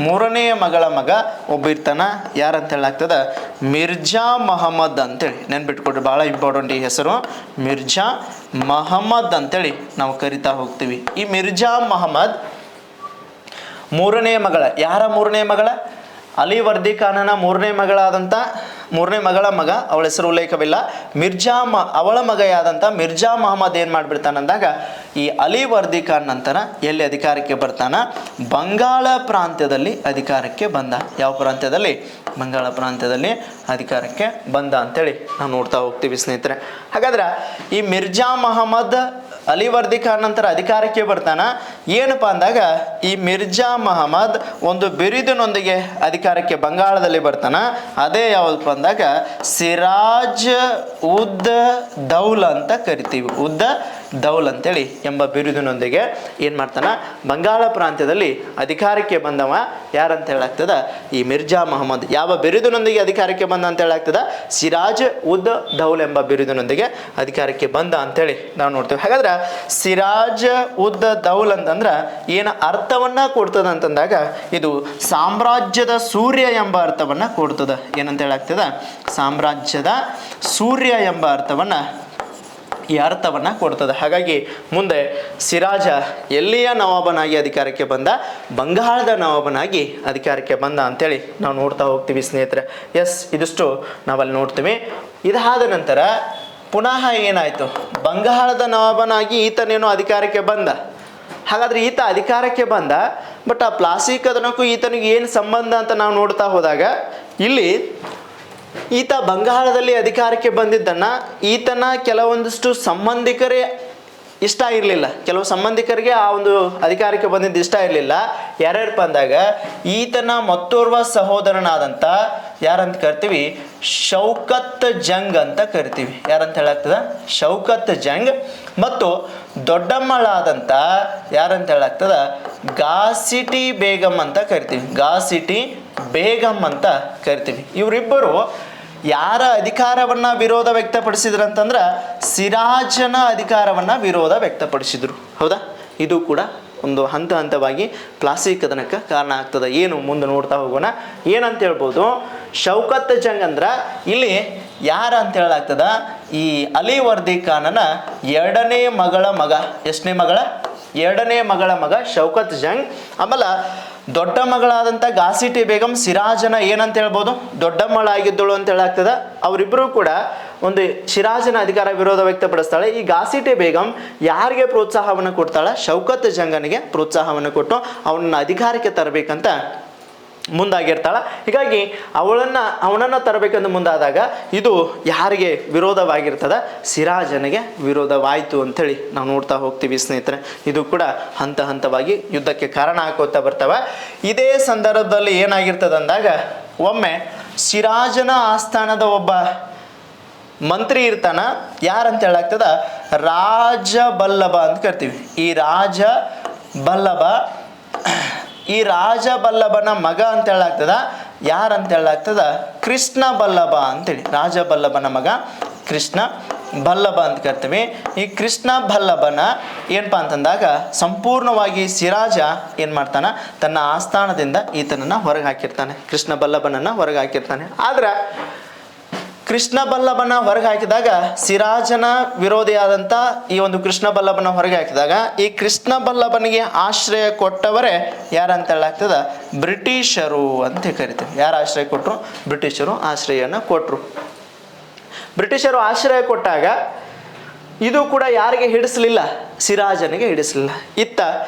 3ನೆಯ ಮಗಳ ಮಗ ಒಬ್ಬ ಇರ್ತಾನ, ಯಾರಂತ ಹೇಳಾಗ್ತದ, ಮಿರ್ಜಾ ಮಹಮ್ಮದ್ ಅಂತೇಳಿ ನೆನ್ಪಿಟ್ಕೊಡ್ರಿ. ಭಾಳ ಇಂಪಾರ್ಟೆಂಟ್ ಈ ಹೆಸರು, ಮಿರ್ಜಾ ಮಹಮ್ಮದ್ ಅಂತೇಳಿ ನಾವು ಕರಿತಾ ಹೋಗ್ತೀವಿ. ಈ ಮಿರ್ಜಾ ಮಹಮ್ಮದ್ 3ನೇ ಮಗಳ, ಯಾರ 3ನೇ ಮಗಳ? ಅಲಿವರ್ದಿ ಖಾನನ 3ನೇ ಮಗಳಾದಂಥ, 3ನೇ ಮಗಳ ಮಗ, ಅವಳ ಹೆಸರು ಉಲ್ಲೇಖವಿಲ್ಲ. ಅವಳ ಮಗ ಯಾದಂಥ ಮಿರ್ಜಾ ಮಹಮ್ಮದ್ ಏನು ಮಾಡಿಬಿಡ್ತಾನಂದಾಗ, ಈ ಅಲಿವರ್ದಿ ಖಾನ್ ನಂತರ ಎಲ್ಲಿ ಅಧಿಕಾರಕ್ಕೆ ಬರ್ತಾನ? ಬಂಗಾಳ ಪ್ರಾಂತ್ಯದಲ್ಲಿ ಅಧಿಕಾರಕ್ಕೆ ಬಂದ. ಯಾವ ಪ್ರಾಂತ್ಯದಲ್ಲಿ? ಬಂಗಾಳ ಪ್ರಾಂತ್ಯದಲ್ಲಿ ಅಧಿಕಾರಕ್ಕೆ ಬಂದ ಅಂತೇಳಿ ನಾವು ನೋಡ್ತಾ ಹೋಗ್ತೀವಿ ಸ್ನೇಹಿತರೆ. ಹಾಗಾದ್ರೆ ಈ ಮಿರ್ಜಾ ಮಹಮ್ಮದ್ ಅಲಿವರ್ದಿ ಖಾನ್ ನಂತರ ಅಧಿಕಾರಕ್ಕೆ ಬರ್ತಾನ. ಏನಪ್ಪ ಅಂದಾಗ, ಈ ಮಿರ್ಜಾ ಮಹಮ್ಮದ್ ಒಂದು ಬಿರುದಿನೊಂದಿಗೆ ಅಧಿಕಾರಕ್ಕೆ ಬಂಗಾಳದಲ್ಲಿ ಬರ್ತಾನ. ಅದೇ ಯಾವುದಪ್ಪ ಅಂದಾಗ ಸಿರಾಜ್ ಉದ್ ದೌಲ್ ಅಂತ ಕರಿತೀವಿ. ಉದ್ ದೌಲ್ ಅಂತೇಳಿ ಎಂಬ ಬಿರುದಿನೊಂದಿಗೆ ಏನು ಮಾಡ್ತಾನ, ಬಂಗಾಳ ಪ್ರಾಂತ್ಯದಲ್ಲಿ ಅಧಿಕಾರಕ್ಕೆ ಬಂದವ ಯಾರಂತ ಹೇಳಾಗ್ತದ, ಈ ಮಿರ್ಜಾ ಮಹಮ್ಮದ್. ಯಾವ ಬಿರುದಿನೊಂದಿಗೆ ಅಧಿಕಾರಕ್ಕೆ ಬಂದ ಅಂತ ಹೇಳಾಗ್ತದ? ಸಿರಾಜ್ ಉದ್ ದೌಲ್ ಎಂಬ ಬಿರುದಿನೊಂದಿಗೆ ಅಧಿಕಾರಕ್ಕೆ ಬಂದ ಅಂತೇಳಿ ನಾವು ನೋಡ್ತೀವಿ. ಹಾಗಾದ್ರೆ ಸಿರಾಜ್ ಉದ್ ದೌಲ್ ಅಂತಂದ್ರೆ ಏನು ಅರ್ಥವನ್ನ ಕೊಡ್ತದ ಅಂತಂದಾಗ, ಇದು ಸಾಮ್ರಾಜ್ಯದ ಸೂರ್ಯ ಎಂಬ ಅರ್ಥವನ್ನ ಕೊಡ್ತದ. ಏನಂತ ಹೇಳಾಗ್ತದ? ಸಾಮ್ರಾಜ್ಯದ ಸೂರ್ಯ ಎಂಬ ಈ ಅರ್ಥವನ್ನ ಕೊಡ್ತದೆ. ಹಾಗಾಗಿ ಮುಂದೆ ಸಿರಾಜ ಎಲ್ಲಿಯ ನವಾಬನಾಗಿ ಅಧಿಕಾರಕ್ಕೆ ಬಂದ? ಬಂಗಾಳದ ನವಾಬನಾಗಿ ಅಧಿಕಾರಕ್ಕೆ ಬಂದ ಅಂತೇಳಿ ನಾವು ನೋಡ್ತಾ ಹೋಗ್ತೀವಿ ಸ್ನೇಹಿತರೆ. ಎಸ್, ಇದಿಷ್ಟು ನಾವಲ್ಲಿ ನೋಡ್ತೀವಿ. ಇದಾದ ನಂತರ ಪುನಃ ಏನಾಯಿತು, ಬಂಗಾಳದ ನವಾಬನಾಗಿ ಈತನೇನು ಅಧಿಕಾರಕ್ಕೆ ಬಂದ. ಹಾಗಾದ್ರೆ ಈತ ಅಧಿಕಾರಕ್ಕೆ ಬಂದ, ಬಟ್ ಆ ಪ್ಲಾಸಿ ಕದನಕ್ಕೂ ಈತನಿಗೆ ಏನು ಸಂಬಂಧ ಅಂತ ನಾವು ನೋಡ್ತಾ ಹೋದಾಗ, ಇಲ್ಲಿ ಈತ ಬಂಗಾಳದಲ್ಲಿ ಅಧಿಕಾರಕ್ಕೆ ಬಂದಿದ್ದನ್ನು ಈತನ ಕೆಲವೊಂದಿಷ್ಟು ಸಂಬಂಧಿಕರೇ ಇಷ್ಟ ಇರಲಿಲ್ಲ. ಕೆಲವು ಸಂಬಂಧಿಕರಿಗೆ ಆ ಒಂದು ಅಧಿಕಾರಕ್ಕೆ ಬಂದಿದ್ದು ಇಷ್ಟ ಇರಲಿಲ್ಲ. ಯಾರ್ಯಾರಪ್ಪ ಅಂದಾಗ, ಈತನ ಮತ್ತೋರ್ವ ಸಹೋದರನಾದಂಥ ಯಾರಂತ ಕರಿತೀವಿ, ಶೌಕತ್ ಜಂಗ್ ಅಂತ ಕರಿತೀವಿ. ಯಾರಂತ ಹೇಳಾಗ್ತದ? ಶೌಕತ್ ಜಂಗ್. ಮತ್ತು ದೊಡ್ಡಮ್ಮಳಾದಂಥ ಯಾರಂತ ಹೇಳಾಗ್ತದ? ಗಾಸಿಟಿ ಬೇಗಮ್ ಅಂತ ಕರಿತೀವಿ. ಗಾಸಿಟಿ ಬೇಗಮ್ ಅಂತ ಕರಿತೀವಿ. ಇವರಿಬ್ಬರು ಯಾರ ಅಧಿಕಾರವನ್ನ ವಿರೋಧ ವ್ಯಕ್ತಪಡಿಸಿದ್ರಂತಂದ್ರೆ ಸಿರಾಜನ ಅಧಿಕಾರವನ್ನ ವಿರೋಧ ವ್ಯಕ್ತಪಡಿಸಿದ್ರು. ಹೌದಾ? ಇದು ಕೂಡ ಒಂದು ಹಂತವಾಗಿ ಪ್ಲಾಸಿ ಕದನಕ್ಕೆ ಕಾರಣ ಆಗ್ತದೆ. ಏನು ಮುಂದೆ ನೋಡ್ತಾ ಹೋಗೋಣ. ಏನಂತ ಹೇಳ್ಬೋದು, ಶೌಕತ್ ಜಂಗ್ ಅಂದ್ರೆ ಇಲ್ಲಿ ಯಾರ ಅಂತ ಹೇಳಾಗ್ತದ, ಈ ಅಲಿವರ್ದಿ ಖಾನನ 2ನೇ ಮಗಳ ಮಗ. ಎಷ್ಟನೇ ಮಗಳ? 2ನೇ ಮಗಳ ಮಗ ಶೌಕತ್ ಜಂಗ್. ಆಮೇಲೆ ದೊಡ್ಡ ಮಗಳಾದಂಥ ಗಾಸಿಟಿ ಬೇಗಂ ಸಿರಾಜನ ಏನಂತ ಹೇಳ್ಬೋದು, ದೊಡ್ಡಮ್ಮಳಾಗಿದ್ದಳು ಅಂತ ಹೇಳಾಗ್ತದ. ಅವರಿಬ್ಬರು ಕೂಡ ಒಂದು ಸಿರಾಜನ ಅಧಿಕಾರ ವಿರೋಧ ವ್ಯಕ್ತಪಡಿಸ್ತಾಳೆ. ಈ ಗಾಸಿಟಿ ಬೇಗಂ ಯಾರಿಗೆ ಪ್ರೋತ್ಸಾಹವನ್ನು ಕೊಡ್ತಾಳೆ? ಶೌಕತ್ ಜಂಗನಿಗೆ ಪ್ರೋತ್ಸಾಹವನ್ನು ಕೊಟ್ಟು ಅವನನ್ನ ಅಧಿಕಾರಕ್ಕೆ ತರಬೇಕಂತ ಮುಂದಾಗಿರ್ತಾಳೆ. ಹೀಗಾಗಿ ಅವನನ್ನು ತರಬೇಕಂತ ಮುಂದಾದಾಗ ಇದು ಯಾರಿಗೆ ವಿರೋಧವಾಗಿರ್ತದ? ಸಿರಾಜನಿಗೆ ವಿರೋಧವಾಯಿತು ಅಂಥೇಳಿ ನಾವು ನೋಡ್ತಾ ಹೋಗ್ತೀವಿ ಸ್ನೇಹಿತರೆ. ಇದು ಕೂಡ ಹಂತವಾಗಿ ಯುದ್ಧಕ್ಕೆ ಕಾರಣ ಹಾಕೋತಾ ಬರ್ತವೆ. ಇದೇ ಸಂದರ್ಭದಲ್ಲಿ ಏನಾಗಿರ್ತದೆ ಅಂದಾಗ, ಒಮ್ಮೆ ಸಿರಾಜನ ಆಸ್ಥಾನದ ಒಬ್ಬ ಮಂತ್ರಿ ಇರ್ತಾನ. ಯಾರಂತ ಹೇಳಾಗ್ತದ? ರಾಜಬಲ್ಲಭ ಅಂತ ಕರಿತೀವಿ. ಈ ರಾಜಬಲ್ಲಭನ ಮಗ ಅಂತ ಹೇಳಾಗ್ತದ. ಯಾರಂತ ಹೇಳಾಗ್ತದ? ಕೃಷ್ಣ ಬಲ್ಲಭ ಅಂತೇಳಿ. ರಾಜಬಲ್ಲಭನ ಮಗ ಕೃಷ್ಣ ಬಲ್ಲಭ ಅಂತ ಕರಿತೀವಿ. ಈ ಕೃಷ್ಣ ಬಲ್ಲಭನ ಏನಪ್ಪಾ ಅಂತಂದಾಗ ಸಂಪೂರ್ಣವಾಗಿ ಸಿರಾಜ ಏನು ಮಾಡ್ತಾನ, ತನ್ನ ಆಸ್ಥಾನದಿಂದ ಈತನನ್ನು ಹೊರಗೆ ಹಾಕಿರ್ತಾನೆ. ಕೃಷ್ಣ ಬಲ್ಲಭನನ್ನು ಹೊರಗೆ ಹಾಕಿರ್ತಾನೆ. ಆದ್ರೆ ಕೃಷ್ಣ ಬಲ್ಲಭನ ಹೊರಗೆ ಹಾಕಿದಾಗ, ಸಿರಾಜನ ವಿರೋಧಿಯಾದಂಥ ಈ ಒಂದು ಕೃಷ್ಣ ಬಲ್ಲಭನ ಹೊರಗೆ ಹಾಕಿದಾಗ, ಈ ಕೃಷ್ಣ ಬಲ್ಲಭನಿಗೆ ಆಶ್ರಯ ಕೊಟ್ಟವರೇ ಯಾರಂತ ಹೇಳಾಗ್ತದ? ಬ್ರಿಟಿಷರು ಅಂತ ಕರಿತೀವಿ. ಯಾರು ಆಶ್ರಯ ಕೊಟ್ಟರು? ಬ್ರಿಟಿಷರು ಆಶ್ರಯನ ಕೊಟ್ಟರು. ಬ್ರಿಟಿಷರು ಆಶ್ರಯ ಕೊಟ್ಟಾಗ ಇದು ಕೂಡ ಯಾರಿಗೆ ಹಿಡಿಸಲಿಲ್ಲ, ಸಿರಾಜನಿಗೆ ಹಿಡಿಸಲಿಲ್ಲ. ಇತ್ತ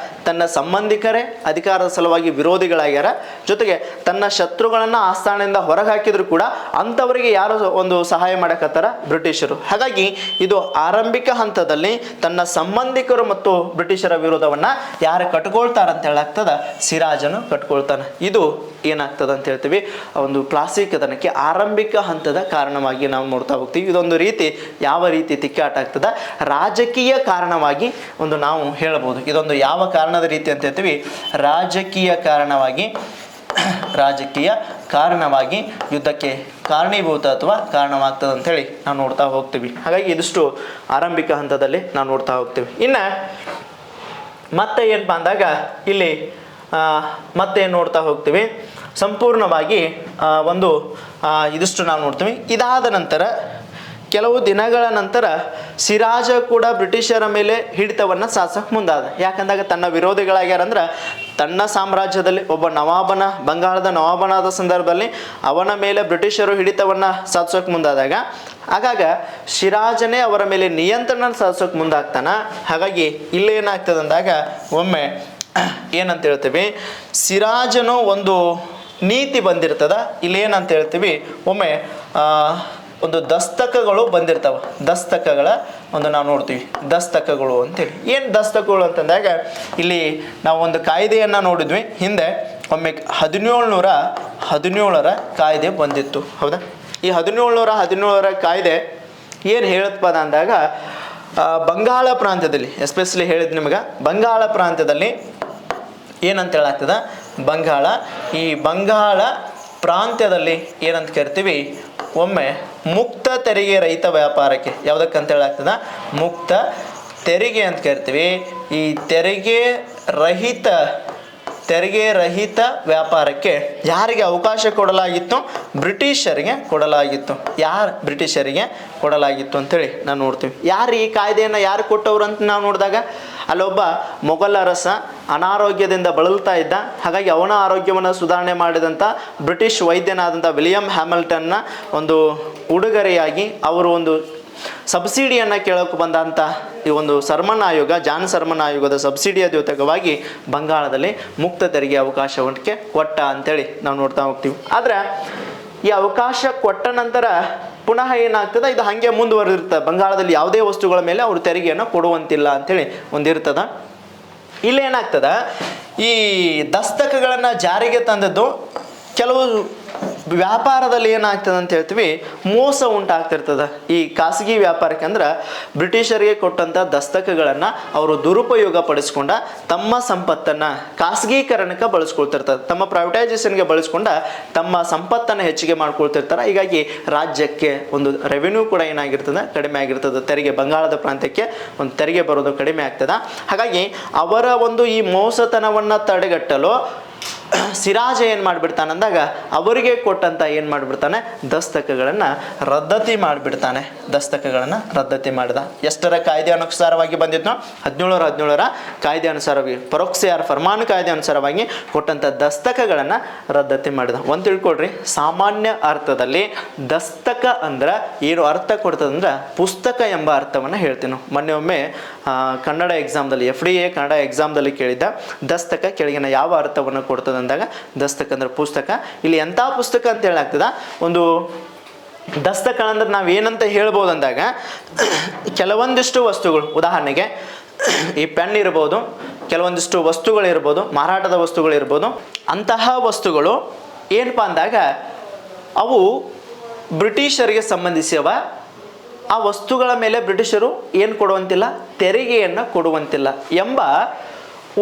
ತನ್ನ ಸಂಬಂಧಿಕರೇ ಅಧಿಕಾರದ ಸಲುವಾಗಿ ವಿರೋಧಿಗಳಾಗ್ಯಾರ, ಜೊತೆಗೆ ತನ್ನ ಶತ್ರುಗಳನ್ನು ಆಸ್ಥಾನದಿಂದ ಹೊರಗೆ ಹಾಕಿದ್ರು ಕೂಡ ಅಂಥವರಿಗೆ ಯಾರು ಒಂದು ಸಹಾಯ ಮಾಡಕತ್ತಾರ, ಬ್ರಿಟಿಷರು. ಹಾಗಾಗಿ ಇದು ಆರಂಭಿಕ ಹಂತದಲ್ಲಿ ತನ್ನ ಸಂಬಂಧಿಕರು ಮತ್ತು ಬ್ರಿಟಿಷರ ವಿರೋಧವನ್ನು ಯಾರು ಕಟ್ಕೊಳ್ತಾರಂತ ಹೇಳಾಗ್ತದ, ಸಿರಾಜನು ಕಟ್ಕೊಳ್ತಾನೆ. ಇದು ಏನಾಗ್ತದೆ ಅಂತ ಹೇಳ್ತೀವಿ, ಒಂದು ಕ್ಲಾಸಿಕತನಕ್ಕೆ ಆರಂಭಿಕ ಹಂತದ ಕಾರಣವಾಗಿ ನಾವು ನೋಡ್ತಾ ಹೋಗ್ತೀವಿ. ಇದೊಂದು ರೀತಿ ಯಾವ ರೀತಿ ತಿಕ್ಕಾಟ ಆಗ್ತದ, ರಾಜಕೀಯ ಕಾರಣವಾಗಿ ಒಂದು ನಾವು ಹೇಳ್ಬೋದು. ಇದೊಂದು ಯಾವ ಕಾರಣದ ರೀತಿ ಅಂತ ಹೇಳ್ತೀವಿ, ರಾಜಕೀಯ ಕಾರಣವಾಗಿ ಯುದ್ಧಕ್ಕೆ ಕಾರಣೀಭೂತ ಅಥವಾ ಕಾರಣವಾಗ್ತದೆ ಅಂಥೇಳಿ ನಾವು ನೋಡ್ತಾ ಹೋಗ್ತೀವಿ. ಹಾಗಾಗಿ ಇದಿಷ್ಟು ಆರಂಭಿಕ ಹಂತದಲ್ಲಿ ನಾವು ನೋಡ್ತಾ ಹೋಗ್ತೀವಿ. ಇನ್ನು ಮತ್ತೆ ಏನಪ್ಪ ಅಂದಾಗ ಇಲ್ಲಿ ಮತ್ತೇನು ನೋಡ್ತಾ ಹೋಗ್ತೀವಿ, ಸಂಪೂರ್ಣವಾಗಿ ಇದಿಷ್ಟು ನಾವು ನೋಡ್ತೀವಿ. ಇದಾದ ನಂತರ ಕೆಲವು ದಿನಗಳ ನಂತರ ಸಿರಾಜ ಕೂಡ ಬ್ರಿಟಿಷರ ಮೇಲೆ ಹಿಡಿತವನ್ನು ಸಾಧಿಸೋಕೆ ಮುಂದಾದ. ಯಾಕಂದಾಗ ತನ್ನ ವಿರೋಧಿಗಳಾಗ್ಯಾರಂದ್ರೆ ತನ್ನ ಸಾಮ್ರಾಜ್ಯದಲ್ಲಿ ಒಬ್ಬ ಬಂಗಾಳದ ನವಾಬನಾದ ಸಂದರ್ಭದಲ್ಲಿ ಅವನ ಮೇಲೆ ಬ್ರಿಟಿಷರು ಹಿಡಿತವನ್ನು ಸಾಧಿಸೋಕೆ ಮುಂದಾದಾಗ ಆಗಾಗ ಸಿರಾಜನೇ ಅವರ ಮೇಲೆ ನಿಯಂತ್ರಣ ಸಾಧಿಸೋಕೆ ಮುಂದಾಗ್ತಾನೆ. ಹಾಗಾಗಿ ಇಲ್ಲೇನಾಗ್ತದೆ ಅಂದಾಗ ಒಮ್ಮೆ ಏನಂತ ಹೇಳ್ತೀವಿ, ಸಿರಾಜನು ಒಂದು ನೀತಿ ಬಂದಿರ್ತದ. ಇಲ್ಲೇನಂತ ಹೇಳ್ತೀವಿ, ಒಮ್ಮೆ ಒಂದು ದಸ್ತಕಗಳು ಬಂದಿರ್ತಾವೆ. ದಸ್ತಕಗಳ ನಾವು ನೋಡ್ತೀವಿ, ದಸ್ತಕಗಳು ಅಂತೇಳಿ. ಏನು ದಸ್ತಕಗಳು ಅಂತಂದಾಗ ಇಲ್ಲಿ ನಾವು ಒಂದು ಕಾಯ್ದೆಯನ್ನು ನೋಡಿದ್ವಿ ಹಿಂದೆ. ಒಮ್ಮೆ 1717ರ ಕಾಯ್ದೆ ಬಂದಿತ್ತು, ಹೌದಾ? ಈ 1717ರ ಕಾಯ್ದೆ ಏನು ಹೇಳುತ್ತಪ್ಪ ಅಂದಾಗ ಬಂಗಾಳ ಪ್ರಾಂತ್ಯದಲ್ಲಿ, ಎಸ್ಪೆಷಲಿ ಹೇಳಿದ್ ನಿಮಗೆ, ಬಂಗಾಳ ಪ್ರಾಂತ್ಯದಲ್ಲಿ ಏನಂತ ಹೇಳಾಗ್ತದ, ಈ ಬಂಗಾಳ ಪ್ರಾಂತ್ಯದಲ್ಲಿ ಏನಂತ ಕರಿತೀವಿ, ಒಮ್ಮೆ ಮುಕ್ತ ತೆರಿಗೆ ರಹಿತ ವ್ಯಾಪಾರಕ್ಕೆ, ಯಾವುದಕ್ಕಂತ ಹೇಳಾಗ್ತದ, ಮುಕ್ತ ತೆರಿಗೆ ಅಂತ ಕರಿತೀವಿ. ಈ ತೆರಿಗೆ ರಹಿತ ವ್ಯಾಪಾರಕ್ಕೆ ಯಾರಿಗೆ ಅವಕಾಶ ಕೊಡಲಾಗಿತ್ತು, ಬ್ರಿಟಿಷರಿಗೆ ಕೊಡಲಾಗಿತ್ತು. ಬ್ರಿಟಿಷರಿಗೆ ಕೊಡಲಾಗಿತ್ತು ಅಂತೇಳಿ ನಾವು ನೋಡ್ತೀವಿ. ಯಾರು ಈ ಕಾಯ್ದೆಯನ್ನು ಯಾರು ಕೊಟ್ಟವರು ಅಂತ ನಾವು ನೋಡಿದಾಗ ಅಲ್ಲೊಬ್ಬ ಮೊಘಲ್ ಅರಸ ಅನಾರೋಗ್ಯದಿಂದ ಬಳಲ್ತಾ ಇದ್ದ. ಹಾಗಾಗಿ ಅವನ ಆರೋಗ್ಯವನ್ನು ಸುಧಾರಣೆ ಮಾಡಿದಂಥ ಬ್ರಿಟಿಷ್ ವೈದ್ಯನಾದಂಥ ವಿಲಿಯಂ ಹ್ಯಾಮಿಲ್ಟನ್ನ ಒಂದು ಉಡುಗೊರೆಯಾಗಿ ಅವರು ಒಂದು ಸಬ್ಸಿಡಿಯನ್ನು ಕೇಳೋಕೆ ಬಂದಂಥ ಈ ಒಂದು ಜಾನ್ ಸರ್ಮನ್ ಆಯೋಗದ ಸಬ್ಸಿಡಿಯ ದ್ಯೋತಕವಾಗಿ ಬಂಗಾಳದಲ್ಲಿ ಮುಕ್ತ ತೆರಿಗೆ ಅವಕಾಶಕ್ಕೆ ಕೊಟ್ಟ ಅಂತೇಳಿ ನಾವು ನೋಡ್ತಾ ಹೋಗ್ತೀವಿ. ಆದರೆ ಈ ಅವಕಾಶ ಕೊಟ್ಟ ನಂತರ ಪುನಃ ಏನಾಗ್ತದೆ, ಇದು ಹಾಗೆ ಮುಂದುವರೆದಿರ್ತದೆ. ಬಂಗಾಳದಲ್ಲಿ ಯಾವುದೇ ವಸ್ತುಗಳ ಮೇಲೆ ಅವರು ತೆರಿಗೆಯನ್ನು ಕೊಡುವಂತಿಲ್ಲ ಅಂಥೇಳಿ ಒಂದಿರ್ತದ. ಇಲ್ಲೇನಾಗ್ತದ, ಈ ದಸ್ತಕಗಳನ್ನು ಜಾರಿಗೆ ತಂದದ್ದು ಕೆಲವು ವ್ಯಾಪಾರದಲ್ಲಿ ಏನಾಗ್ತದೆ ಅಂತ ಹೇಳ್ತೀವಿ, ಮೋಸ ಉಂಟಾಗ್ತಿರ್ತದೆ. ಈ ಖಾಸಗಿ ವ್ಯಾಪಾರಕ್ಕೆ ಅಂದ್ರೆ ಬ್ರಿಟಿಷರಿಗೆ ಕೊಟ್ಟಂಥ ದಸ್ತಕಗಳನ್ನು ಅವರು ದುರುಪಯೋಗ ಪಡಿಸ್ಕೊಂಡ ತಮ್ಮ ಸಂಪತ್ತನ್ನು ಖಾಸಗೀಕರಣಕ್ಕೆ ಬಳಸ್ಕೊಳ್ತಿರ್ತಾರೆ, ತಮ್ಮ ಪ್ರೈವೇಟೈಸೇಷನ್ಗೆ ಬಳಸ್ಕೊಂಡ ತಮ್ಮ ಸಂಪತ್ತನ್ನು ಹೆಚ್ಚಿಗೆ ಮಾಡ್ಕೊಳ್ತಿರ್ತಾರೆ. ಹೀಗಾಗಿ ರಾಜ್ಯಕ್ಕೆ ಒಂದು ರೆವಿನ್ಯೂ ಕೂಡ ಏನಾಗಿರ್ತದೆ, ಕಡಿಮೆ ಆಗಿರ್ತದೆ. ತೆರಿಗೆ ಬಂಗಾಳದ ಪ್ರಾಂತ್ಯಕ್ಕೆ ಒಂದು ತೆರಿಗೆ ಬರೋದು ಕಡಿಮೆ ಆಗ್ತದೆ. ಹಾಗಾಗಿ ಅವರ ಈ ಮೋಸತನವನ್ನು ತಡೆಗಟ್ಟಲು ಸಿರಾಜ ಏನು ಮಾಡಿಬಿಡ್ತಾನೆ ಅಂದಾಗ ಅವರಿಗೆ ಕೊಟ್ಟಂತ ಏನು ಮಾಡಿಬಿಡ್ತಾನೆ, ದಸ್ತಕಗಳನ್ನು ರದ್ದತಿ ಮಾಡಿಬಿಡ್ತಾನೆ. ದಸ್ತಕಗಳನ್ನು ರದ್ದತಿ ಮಾಡಿದ. ಎಷ್ಟರ ಕಾಯ್ದೆ ಅನುಸಾರವಾಗಿ ಬಂದಿತ್ತು, 1717ರ ಕಾಯ್ದೆ ಅನುಸಾರವಾಗಿ, ಪರೋಕ್ಸಿಯಾರ್ ಫರ್ಮಾನ್ ಕಾಯ್ದೆ ಅನುಸಾರವಾಗಿ ಕೊಟ್ಟಂಥ ದಸ್ತಕಗಳನ್ನು ರದ್ದತಿ ಮಾಡಿದ. ಒಂದು ತಿಳ್ಕೊಳ್ರಿ, ಸಾಮಾನ್ಯ ಅರ್ಥದಲ್ಲಿ ದಸ್ತಕ ಅಂದ್ರೆ ಏನು ಅರ್ಥ ಕೊಡ್ತದಂದ್ರೆ ಪುಸ್ತಕ ಎಂಬ ಅರ್ಥವನ್ನು ಹೇಳ್ತೀನಿ. ಮೊನ್ನೆ ಒಮ್ಮೆ ಕನ್ನಡ ಎಕ್ಸಾಮ್ದಲ್ಲಿ, FDA ಕನ್ನಡ ಎಕ್ಸಾಮ್ದಲ್ಲಿ ಕೇಳಿದ್ದ, ದಸ್ತಕ ಕೆಳಗಿನ ಯಾವ ಅರ್ಥವನ್ನು ಕೊಡ್ತದೆ ಅಂದಾಗ ದಸ್ತಕ ಅಂದ್ರೆ ಪುಸ್ತಕ. ಇಲ್ಲಿ ಎಂಥ ಪುಸ್ತಕ ಅಂತ ಹೇಳಾಗ್ತದ, ಒಂದು ದಸ್ತಕ ಅಂದ್ರೆ ನಾವು ಏನಂತ ಹೇಳ್ಬೋದು ಅಂದಾಗ ಕೆಲವೊಂದಿಷ್ಟು ವಸ್ತುಗಳು, ಉದಾಹರಣೆಗೆ ಈ ಪೆನ್ ಇರ್ಬೋದು, ಕೆಲವೊಂದಿಷ್ಟು ವಸ್ತುಗಳಿರ್ಬೋದು, ಮಾರಾಟದ ವಸ್ತುಗಳಿರ್ಬೋದು. ಅಂತಹ ವಸ್ತುಗಳು ಏನಪ್ಪ ಅಂದಾಗ ಅವು ಬ್ರಿಟಿಷರಿಗೆ ಸಂಬಂಧಿಸಿವ. ಆ ವಸ್ತುಗಳ ಮೇಲೆ ಬ್ರಿಟಿಷರು ಏನು ಕೊಡುವಂತಿಲ್ಲ, ತೆರಿಗೆಯನ್ನು ಕೊಡುವಂತಿಲ್ಲ ಎಂಬ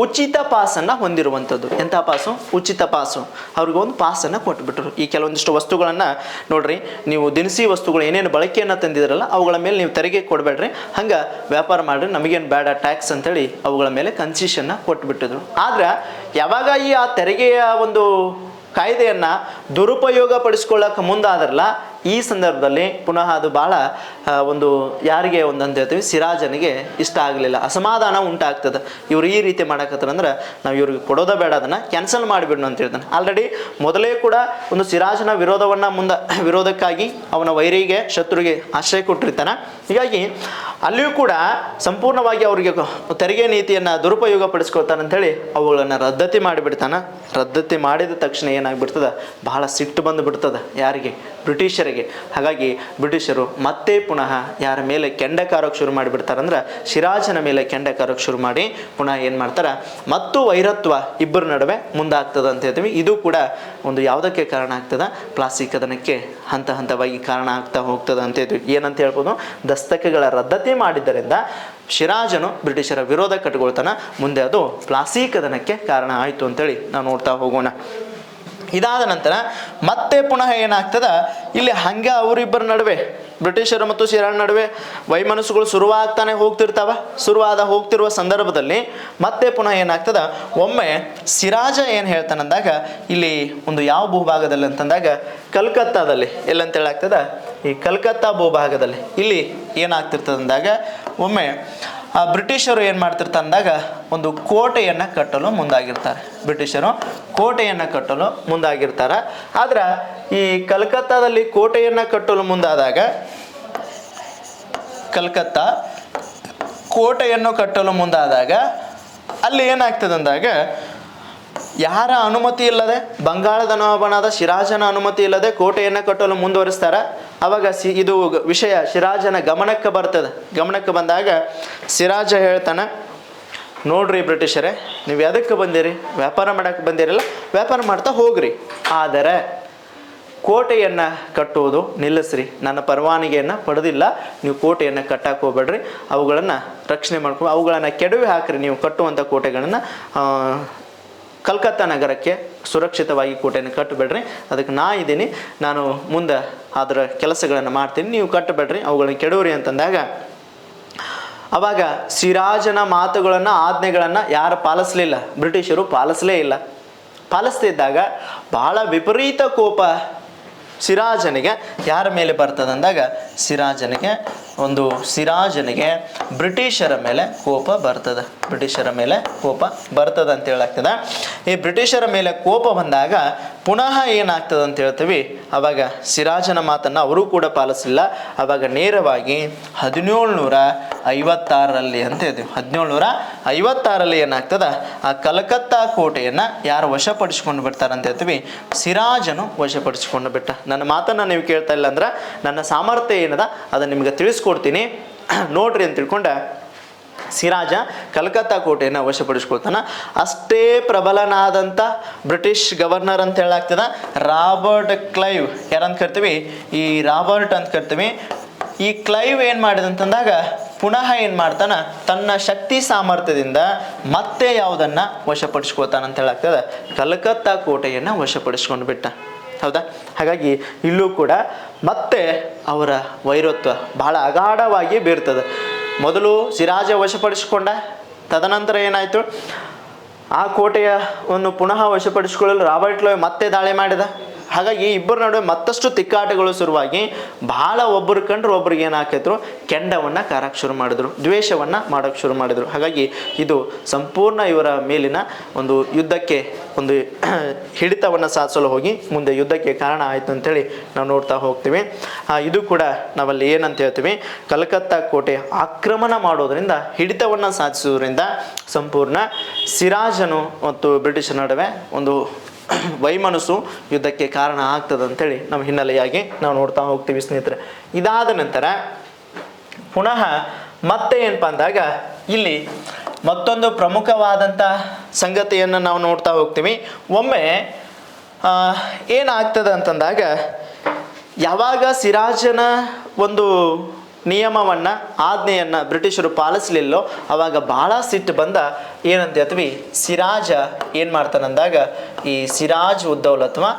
ಉಚಿತ ಪಾಸನ್ನು ಹೊಂದಿರುವಂಥದ್ದು. ಎಂಥ ಪಾಸು? ಉಚಿತ ಪಾಸು. ಅವ್ರಿಗೊಂದು ಪಾಸನ್ನು ಕೊಟ್ಬಿಟ್ರು. ಈ ಕೆಲವೊಂದಿಷ್ಟು ವಸ್ತುಗಳನ್ನು ನೋಡ್ರಿ, ನೀವು ದಿನಸಿ ವಸ್ತುಗಳು ಏನೇನು ಬಳಕೆಯನ್ನು ತಂದಿದ್ರಲ್ಲ ಅವುಗಳ ಮೇಲೆ ನೀವು ತೆರಿಗೆ ಕೊಡಬೇಡ್ರಿ, ಹಂಗೆ ವ್ಯಾಪಾರ ಮಾಡಿರಿ, ನಮಗೇನು ಬೇಡ ಟ್ಯಾಕ್ಸ್ ಅಂತೇಳಿ ಅವುಗಳ ಮೇಲೆ ಕನ್ಸೆಷನ್ನ ಕೊಟ್ಬಿಟ್ಟಿದ್ರು. ಆದ್ರೆ ಯಾವಾಗ ಆ ತೆರಿಗೆಯ ಒಂದು ಕಾಯ್ದೆಯನ್ನು ದುರುಪಯೋಗ ಪಡಿಸ್ಕೊಳ್ಳೋಕೆ ಮುಂದಾದ್ರಲ್ಲ, ಈ ಸಂದರ್ಭದಲ್ಲಿ ಪುನಃ ಅದು ಭಾಳ ಒಂದು ಯಾರಿಗೆ ಒಂದಂತ ಹೇಳ್ತೀವಿ, ಸಿರಾಜನಿಗೆ ಇಷ್ಟ ಆಗಲಿಲ್ಲ, ಅಸಮಾಧಾನ ಉಂಟಾಗ್ತದೆ. ಇವ್ರು ಈ ರೀತಿ ಮಾಡಕತ್ತಾರಂದ್ರೆ ನಾವು ಇವ್ರಿಗೆ ಕೊಡೋದೇ ಬೇಡ, ಅದನ್ನು ಕ್ಯಾನ್ಸಲ್ ಮಾಡಿಬಿಡೋಣ ಅಂತ ಹೇಳ್ತಾನೆ. ಆಲ್ರೆಡಿ ಮೊದಲೇ ಕೂಡ ಒಂದು ಸಿರಾಜನ ವಿರೋಧಕ್ಕಾಗಿ ಅವನ ವೈರಿಗೆ ಶತ್ರುಗೆ ಆಶ್ರಯ ಕೊಟ್ಟಿರ್ತಾನೆ. ಹೀಗಾಗಿ ಅಲ್ಲಿಯೂ ಕೂಡ ಸಂಪೂರ್ಣವಾಗಿ ಅವರಿಗೆ ತೆರಿಗೆ ನೀತಿಯನ್ನು ದುರುಪಯೋಗ ಪಡಿಸ್ಕೊಳ್ತಾನೆ ಅಂಥೇಳಿ ಅವುಗಳನ್ನು ರದ್ದತಿ ಮಾಡಿಬಿಡ್ತಾನೆ. ರದ್ದತಿ ಮಾಡಿದ ತಕ್ಷಣ ಏನಾಗ್ಬಿಡ್ತದೆ, ಬಹಳ ಸಿಟ್ಟು ಬಂದು ಬಿಡ್ತದೆ ಯಾರಿಗೆ, ಬ್ರಿಟಿಷರಿಗೆ. ಹಾಗಾಗಿ ಬ್ರಿಟಿಷರು ಮತ್ತೆ ಪುನಃ ಯಾರ ಮೇಲೆ ಕೆಂಡ ಕಾರೋಕ್ಕೆ ಶುರು ಮಾಡಿಬಿಡ್ತಾರಂದ್ರೆ ಸಿರಾಜನ ಮೇಲೆ ಕೆಂಡ ಕಾರೋಕ್ಕೆ ಶುರು ಮಾಡಿ ಪುನಃ ಏನು ಮಾಡ್ತಾರೆ, ಮತ್ತು ವೈರತ್ವ ಇಬ್ಬರ ನಡುವೆ ಮುಂದಾಗ್ತದೆ ಅಂತ ಹೇಳ್ತೀವಿ. ಇದು ಕೂಡ ಒಂದು ಯಾವುದಕ್ಕೆ ಕಾರಣ ಆಗ್ತದೆ, ಪ್ಲಾಸಿ ಕದನಕ್ಕೆ ಹಂತ ಹಂತವಾಗಿ ಕಾರಣ ಆಗ್ತಾ ಹೋಗ್ತದೆ ಅಂತ ಹೇಳ್ತೀವಿ. ಏನಂತ ಹೇಳ್ಬೋದು, ದಸ್ತಕಗಳ ರದ್ದತಿ ಮಾಡಿದ್ದರಿಂದ ಸಿರಾಜನು ಬ್ರಿಟಿಷರ ವಿರೋಧ ಕಟ್ಟಿಕೊಳ್ತಾನೆ. ಮುಂದೆ ಅದು ಪ್ಲಾಸಿ ಕದನಕ್ಕೆ ಕಾರಣ ಆಯಿತು ಅಂತೇಳಿ ನಾವು ನೋಡ್ತಾ ಹೋಗೋಣ. ಇದಾದ ನಂತರ ಮತ್ತೆ ಪುನಃ ಏನಾಗ್ತದ, ಇಲ್ಲಿ ಹಂಗೆ ಅವರಿಬ್ಬರ ನಡುವೆ, ಬ್ರಿಟಿಷರು ಮತ್ತು ಸಿರಾಜ್ ನಡುವೆ ವೈಮನಸ್ಸುಗಳು ಶುರುವಾದ ಹೋಗ್ತಿರುವ ಸಂದರ್ಭದಲ್ಲಿ ಮತ್ತೆ ಪುನಃ ಏನಾಗ್ತದ, ಒಮ್ಮೆ ಸಿರಾಜ ಏನು ಹೇಳ್ತಾನಂದಾಗ ಇಲ್ಲಿ ಒಂದು ಯಾವ ಭೂಭಾಗದಲ್ಲಿ ಅಂತಂದಾಗ ಕಲ್ಕತ್ತಾದಲ್ಲಿ, ಎಲ್ಲಂತ ಹೇಳಾಗ್ತದ, ಈ ಕಲ್ಕತ್ತಾ ಭೂಭಾಗದಲ್ಲಿ ಇಲ್ಲಿ ಏನಾಗ್ತಿರ್ತದೆ ಅಂದಾಗ ಒಮ್ಮೆ ಬ್ರಿಟಿಷರು ಏನು ಮಾಡ್ತಿರ್ತಾರೆ ಅಂದಾಗ ಒಂದು ಕೋಟೆಯನ್ನು ಕಟ್ಟಲು ಮುಂದಾಗಿರ್ತಾರೆ. ಬ್ರಿಟಿಷರು ಕೋಟೆಯನ್ನು ಕಟ್ಟಲು ಮುಂದಾಗಿರ್ತಾರೆ. ಆದ್ರೆ ಈ ಕಲ್ಕತ್ತಾದಲ್ಲಿ ಕೋಟೆಯನ್ನು ಕಟ್ಟಲು ಮುಂದಾದಾಗ, ಕಲ್ಕತ್ತಾ ಕೋಟೆಯನ್ನು ಕಟ್ಟಲು ಮುಂದಾದಾಗ ಅಲ್ಲಿ ಏನಾಗ್ತದೆ ಅಂದಾಗ ಯಾರ ಅನುಮತಿ ಇಲ್ಲದೆ, ಬಂಗಾಳದ ನವಾಬನಾದ ಸಿರಾಜನ ಅನುಮತಿ ಇಲ್ಲದೆ ಕೋಟೆಯನ್ನು ಕಟ್ಟಲು ಮುಂದುವರಿಸ್ತಾರೆ. ಅವಾಗ ಇದು ವಿಷಯ ಸಿರಾಜನ ಗಮನಕ್ಕೆ ಬಂದಾಗ ಸಿರಾಜ ಹೇಳ್ತಾನೆ, ನೋಡ್ರಿ ಬ್ರಿಟಿಷರೇ, ನೀವು ಎದಕ್ಕೆ ಬಂದಿರಿ, ವ್ಯಾಪಾರ ಮಾಡೋಕ್ಕೆ ಬಂದಿರಲ್ಲ, ವ್ಯಾಪಾರ ಮಾಡ್ತಾ ಹೋಗ್ರಿ, ಆದರೆ ಕೋಟೆಯನ್ನು ಕಟ್ಟುವುದು ನಿಲ್ಲಿಸ್ರಿ, ನನ್ನ ಪರವಾನಗಿಯನ್ನು ಪಡೆದಿಲ್ಲ, ನೀವು ಕೋಟೆಯನ್ನು ಕಟ್ಟಕ್ಕೆ ಹೋಗ್ಬೇಡ್ರಿ, ಅವುಗಳನ್ನು ರಕ್ಷಣೆ ಮಾಡ್ಕೊಂಡು ಅವುಗಳನ್ನು ಕೆಡವಿ ಹಾಕ್ರಿ, ನೀವು ಕಟ್ಟುವಂಥ ಕೋಟೆಗಳನ್ನು ಕಲ್ಕತ್ತಾ ನಗರಕ್ಕೆ ಸುರಕ್ಷಿತವಾಗಿ ಕೋಟೆಯನ್ನು ಕಟ್ಟಬೇಡ್ರಿ, ಅದಕ್ಕೆ ನಾನು ಮುಂದೆ ಅದರ ಕೆಲಸಗಳನ್ನು ಮಾಡ್ತೀನಿ, ನೀವು ಕಟ್ಟಬೇಡ್ರಿ, ಅವುಗಳನ್ನ ಕೆಡವ್ರಿ ಅಂತಂದಾಗ ಅವಾಗ ಸಿರಾಜನ ಮಾತುಗಳನ್ನು, ಆಜ್ಞೆಗಳನ್ನು ಯಾರು ಪಾಲಿಸಲಿಲ್ಲ, ಬ್ರಿಟಿಷರು ಪಾಲಿಸಲೇ ಇಲ್ಲ. ಪಾಲಿಸ್ತಿದ್ದಾಗ ಬಹಳ ವಿಪರೀತ ಕೋಪ ಸಿರಾಜನಿಗೆ ಯಾರ ಮೇಲೆ ಬರ್ತದಂದಾಗ ಸಿರಾಜನಿಗೆ ಬ್ರಿಟಿಷರ ಮೇಲೆ ಕೋಪ ಬರ್ತದೆ ಅಂತ ಹೇಳಾಗ್ತದೆ. ಈ ಬ್ರಿಟಿಷರ ಮೇಲೆ ಕೋಪ ಬಂದಾಗ ಪುನಃ ಏನಾಗ್ತದೆ ಅಂತ ಹೇಳ್ತೀವಿ, ಅವಾಗ ಸಿರಾಜನ ಮಾತನ್ನು ಅವರು ಕೂಡ ಪಾಲಿಸಲಿಲ್ಲ. ಅವಾಗ ನೇರವಾಗಿ 1756ರಲ್ಲಿ ಅಂತ ಹೇಳ್ತೀವಿ, 1756ರಲ್ಲಿ ಏನಾಗ್ತದೆ, ಆ ಕಲ್ಕತ್ತಾ ಕೋಟೆಯನ್ನು ಯಾರು ವಶಪಡಿಸ್ಕೊಂಡು ಬಿಡ್ತಾರೆ ಅಂತ ಹೇಳ್ತೀವಿ, ಸಿರಾಜನು ವಶಪಡಿಸ್ಕೊಂಡು ಬಿಟ್ಟ. ನನ್ನ ಮಾತನ್ನು ನೀವು ಕೇಳ್ತಾ ಇಲ್ಲ ಅಂದ್ರೆ ನನ್ನ ಸಾಮರ್ಥ್ಯ ಏನದ ಅದನ್ನು ನಿಮ್ಗೆ ತಿಳಿಸ್ಕೊಡ್ತೀನಿ ನೋಡ್ರಿ ಅಂತ ತಿಳ್ಕೊಂಡ ಸಿರಾಜ ಕಲ್ಕತ್ತಾ ಕೋಟೆಯನ್ನು ವಶಪಡಿಸ್ಕೊಳ್ತಾನೆ. ಅಷ್ಟೇ ಪ್ರಬಲನಾದಂಥ ಬ್ರಿಟಿಷ್ ಗವರ್ನರ್ ಅಂತ ಹೇಳಾಗ್ತದೆ ರಾಬರ್ಟ್ ಕ್ಲೈವ್, ಯಾರಂತ ಕರಿತೀವಿ, ಈ ರಾಬರ್ಟ್ ಅಂತ ಕರಿತೀವಿ. ಈ ಕ್ಲೈವ್ ಏನು ಮಾಡಿದಂತಂದಾಗ ಪುನಃ ಏನು ಮಾಡ್ತಾನೆ, ತನ್ನ ಶಕ್ತಿ ಸಾಮರ್ಥ್ಯದಿಂದ ಮತ್ತೆ ಯಾವುದನ್ನು ವಶಪಡಿಸ್ಕೊಳ್ತಾನೆ ಅಂತ ಹೇಳಾಗ್ತದೆ, ಕಲ್ಕತ್ತಾ ಕೋಟೆಯನ್ನು ವಶಪಡಿಸ್ಕೊಂಡು ಬಿಟ್ಟ. ಹೌದಾ? ಹಾಗಾಗಿ ಇಲ್ಲೂ ಕೂಡ ಮತ್ತೆ ಅವರ ವೈರತ್ವ ಬಹಳ ಅಗಾಢವಾಗಿ ಬೀರ್ತದೆ. ಮೊದಲು ಸಿರಾಜ ವಶಪಡಿಸಿಕೊಂಡ, ತದನಂತರ ಏನಾಯಿತು, ಆ ಕೋಟೆಯನ್ನು ಪುನಃ ವಶಪಡಿಸಿಕೊಳ್ಳಲು ರಾಬರ್ಟ್ ಕ್ಲೈವ್ ಮತ್ತೆ ದಾಳಿ ಮಾಡಿದ. ಹಾಗಾಗಿ ಇಬ್ಬರ ನಡುವೆ ಮತ್ತಷ್ಟು ತಿಕ್ಕಾಟಗಳು ಶುರುವಾಗಿ ಬಹಳ ಒಬ್ಬರು ಕಂಡ್ರು ಒಬ್ರಿಗೆ ಏನಾಕಿದ್ರು, ಕೆಂಡವನ್ನು ಕಾರಕ್ಕೆ ಶುರು ಮಾಡಿದ್ರು, ದ್ವೇಷವನ್ನು ಮಾಡೋಕ್ಕೆ ಶುರು ಮಾಡಿದರು. ಹಾಗಾಗಿ ಇದು ಸಂಪೂರ್ಣ ಇವರ ಮೇಲಿನ ಒಂದು ಯುದ್ಧಕ್ಕೆ, ಒಂದು ಹಿಡಿತವನ್ನು ಸಾಧಿಸಲು ಹೋಗಿ ಮುಂದೆ ಯುದ್ಧಕ್ಕೆ ಕಾರಣ ಆಯಿತು ಅಂತೇಳಿ ನಾವು ನೋಡ್ತಾ ಹೋಗ್ತೀವಿ. ಇದು ಕೂಡ ನಾವಲ್ಲಿ ಏನಂತ ಹೇಳ್ತೀವಿ, ಕಲ್ಕತ್ತಾ ಕೋಟೆ ಆಕ್ರಮಣ ಮಾಡೋದರಿಂದ, ಹಿಡಿತವನ್ನು ಸಾಧಿಸೋದ್ರಿಂದ ಸಂಪೂರ್ಣ ಸಿರಾಜನು ಮತ್ತು ಬ್ರಿಟಿಷರ ನಡುವೆ ಒಂದು ವೈಮನಸ್ಸು ಯುದ್ಧಕ್ಕೆ ಕಾರಣ ಆಗ್ತದೆ ಅಂತೇಳಿ ನಾವು ಹಿನ್ನೆಲೆಯಾಗಿ ನಾವು ನೋಡ್ತಾ ಹೋಗ್ತೀವಿ ಸ್ನೇಹಿತರೆ. ಇದಾದ ನಂತರ ಪುನಃ ಮತ್ತೆ ಏನಪ್ಪ ಅಂದಾಗ ಇಲ್ಲಿ ಮತ್ತೊಂದು ಪ್ರಮುಖವಾದಂಥ ಸಂಗತಿಯನ್ನು ನಾವು ನೋಡ್ತಾ ಹೋಗ್ತೀವಿ. ಒಮ್ಮೆ ಏನಾಗ್ತದೆ ಅಂತಂದಾಗ, ಯಾವಾಗ ಸಿರಾಜನ ಒಂದು ನಿಯಮವನ್ನು, ಆಜ್ಞೆಯನ್ನು ಬ್ರಿಟಿಷರು ಪಾಲಿಸಲಿಲ್ಲೋ ಅವಾಗ ಭಾಳ ಸಿಟ್ಟು ಬಂದ ಏನಂತ ಹೇಳ್ತೀವಿ, ಸಿರಾಜ ಏನು ಮಾಡ್ತಾನಂದಾಗ ಈ ಸಿರಾಜ್ ಉದ್ ದೌಲ್ ಅಥವಾ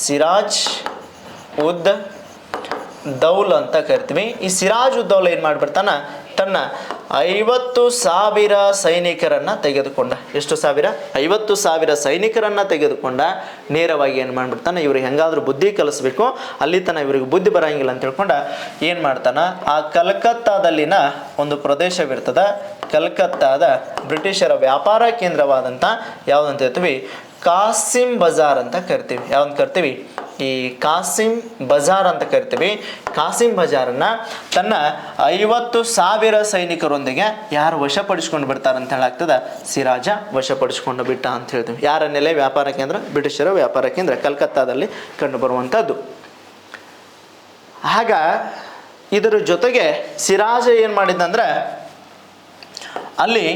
ಸಿರಾಜ್ ಉದ್ ದೌಲ್ ಅಂತ ಕರಿತೀವಿ. ಈ ಸಿರಾಜ್ ಉದ್ ದೌಲ್ ಏನು ಮಾಡಿಬಿಡ್ತಾನೆ, ತನ್ನ 50,000 ಸೈನಿಕರನ್ನು ತೆಗೆದುಕೊಂಡ. ಎಷ್ಟು ಸಾವಿರ? 50,000 ಸೈನಿಕರನ್ನು ತೆಗೆದುಕೊಂಡ. ನೇರವಾಗಿ ಏನು ಮಾಡಿಬಿಡ್ತಾನೆ, ಇವ್ರಿಗೆ ಹೆಂಗಾದ್ರೂ ಬುದ್ಧಿ ಕಲಿಸ್ಬೇಕು, ಅಲ್ಲಿ ತನಕ ಇವ್ರಿಗೆ ಬುದ್ಧಿ ಬರೋಂಗಿಲ್ಲ ಅಂತ ತಿಳ್ಕೊಂಡ ಏನು ಮಾಡ್ತಾನೆ, ಆ ಕಲ್ಕತ್ತಾದಲ್ಲಿನ ಒಂದು ಪ್ರದೇಶವಿರ್ತದೆ, ಕಲ್ಕತ್ತಾದ ಬ್ರಿಟಿಷರ ವ್ಯಾಪಾರ ಕೇಂದ್ರವಾದಂಥ ಯಾವುದಂತ ಹೇಳ್ತೀವಿ, ಕಾಸಿಂ ಬಜಾರ್ ಅಂತ ಕರಿತೀವಿ. ಯಾವಂತ ಕರಿತೀವಿ? ಈ ಕಾಸಿಂ ಬಜಾರ್ ಅಂತ ಕರಿತೀವಿ. ಕಾಸಿಂ ಬಜಾರನ್ನು ತನ್ನ 50,000 ಸೈನಿಕರೊಂದಿಗೆ ಯಾರು ವಶಪಡಿಸ್ಕೊಂಡು ಬಿಡ್ತಾರೆ ಅಂತ ಹೇಳಾಗ್ತದೆ, ಸಿರಾಜ ವಶಪಡಿಸ್ಕೊಂಡು ಬಿಟ್ಟ ಅಂತ ಹೇಳ್ತೀವಿ. ಯಾರ ನೆಲೆ? ವ್ಯಾಪಾರ ಕೇಂದ್ರ, ಬ್ರಿಟಿಷರ ವ್ಯಾಪಾರ ಕೇಂದ್ರ ಕಲ್ಕತ್ತಾದಲ್ಲಿ ಕಂಡುಬರುವಂಥದ್ದು. ಆಗ ಇದರ ಜೊತೆಗೆ ಸಿರಾಜ ಏನು ಮಾಡಿದ್ದಂದ್ರೆ, ಅಲ್ಲಿ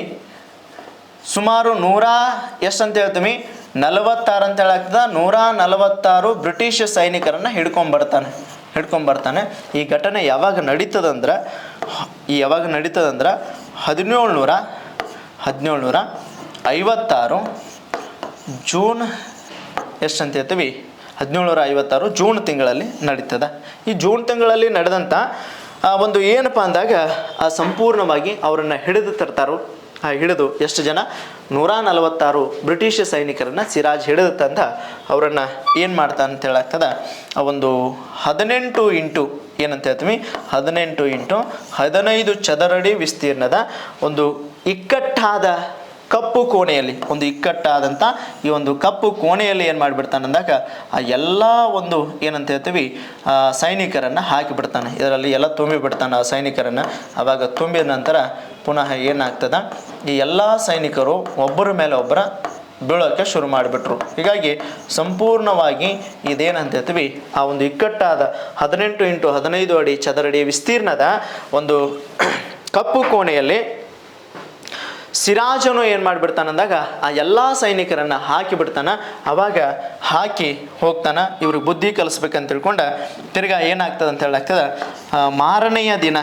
ಸುಮಾರು ಎಷ್ಟು ಅಂತ ಹೇಳ್ತೀವಿ, 46 ಅಂತ ಹೇಳಾಗ್ತದೆ, 146 ಬ್ರಿಟಿಷ್ ಸೈನಿಕರನ್ನು ಹಿಡ್ಕೊಂಬರ್ತಾನೆ. ಈ ಘಟನೆ ಯಾವಾಗ ನಡೀತದಂದ್ರೆ 1756 ಜೂನ್ ಎಷ್ಟಂತ ಹೇಳ್ತೀವಿ, 1756 ಜೂನ್ ತಿಂಗಳಲ್ಲಿ ನಡೀತದೆ. ಈ ಜೂನ್ ತಿಂಗಳಲ್ಲಿ ನಡೆದಂಥ ಒಂದು ಏನಪ್ಪ ಅಂದಾಗ ಸಂಪೂರ್ಣವಾಗಿ ಅವರನ್ನು ಹಿಡಿದು ತರ್ತಾರೋ. ಹಿಡಿದು ಎಷ್ಟು ಜನ? 146 ಬ್ರಿಟಿಷ್ ಸೈನಿಕರನ್ನು ಸಿರಾಜ್ ಹಿಡಿದು ತಂದ ಅವರನ್ನು ಏನು ಮಾಡ್ತಾನೆ ಅಂತ ಹೇಳಾಗ್ತದೆ, ಆ ಒಂದು 18 ಇಂಟು ಏನಂತ ಹೇಳ್ತೀವಿ, 18 ಇಂಟು 15 ಚದರಡಿ ವಿಸ್ತೀರ್ಣದ ಒಂದು ಇಕ್ಕಟ್ಟಾದ ಕಪ್ಪು ಕೋಣೆಯಲ್ಲಿ, ಒಂದು ಇಕ್ಕಟ್ಟಾದಂಥ ಈ ಒಂದು ಕಪ್ಪು ಕೋಣೆಯಲ್ಲಿ ಏನು ಮಾಡಿಬಿಡ್ತಾನೆ ಅಂದಾಗ ಆ ಎಲ್ಲ ಒಂದು ಏನಂತ ಹೇಳ್ತೀವಿ ಸೈನಿಕರನ್ನು ಹಾಕಿಬಿಡ್ತಾನೆ. ಇದರಲ್ಲಿ ಎಲ್ಲ ತುಂಬಿಬಿಡ್ತಾನೆ ಆ ಸೈನಿಕರನ್ನು. ಆವಾಗ ತುಂಬಿದ ನಂತರ ಪುನಃ ಏನಾಗ್ತದೆ, ಈ ಎಲ್ಲ ಸೈನಿಕರು ಒಬ್ಬರ ಮೇಲೆ ಒಬ್ಬರ ಬೀಳೋಕ್ಕೆ ಶುರು ಮಾಡಿಬಿಟ್ರು. ಹೀಗಾಗಿ ಸಂಪೂರ್ಣವಾಗಿ ಇದೇನಂತ ಹೇಳ್ತೀವಿ, ಆ ಒಂದು ಇಕ್ಕಟ್ಟಾದ 18 ಇಂಟು 15 ಅಡಿ ಚದರಡಿ ವಿಸ್ತೀರ್ಣದ ಒಂದು ಕಪ್ಪು ಕೋಣೆಯಲ್ಲಿ ಸಿರಾಜನು ಏನು ಮಾಡಿಬಿಡ್ತಾನೆ ಅಂದಾಗ ಆ ಎಲ್ಲ ಸೈನಿಕರನ್ನು ಹಾಕಿಬಿಡ್ತಾನೆ. ಆವಾಗ ಹಾಕಿ ಹೋಗ್ತಾನೆ, ಇವ್ರಿಗೆ ಬುದ್ಧಿ ಕಲಿಸ್ಬೇಕಂತ ತಿಳ್ಕೊಂಡ ತಿರ್ಗಾ ಏನಾಗ್ತದೆ ಅಂತ ಹೇಳಾಗ್ತದೆ, ಮಾರನೆಯ ದಿನ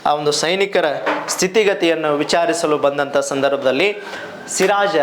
ಆ ಒಂದು ಸೈನಿಕರ ಸ್ಥಿತಿಗತಿಯನ್ನು ವಿಚಾರಿಸಲು ಬಂದಂಥ ಸಂದರ್ಭದಲ್ಲಿ ಸಿರಾಜ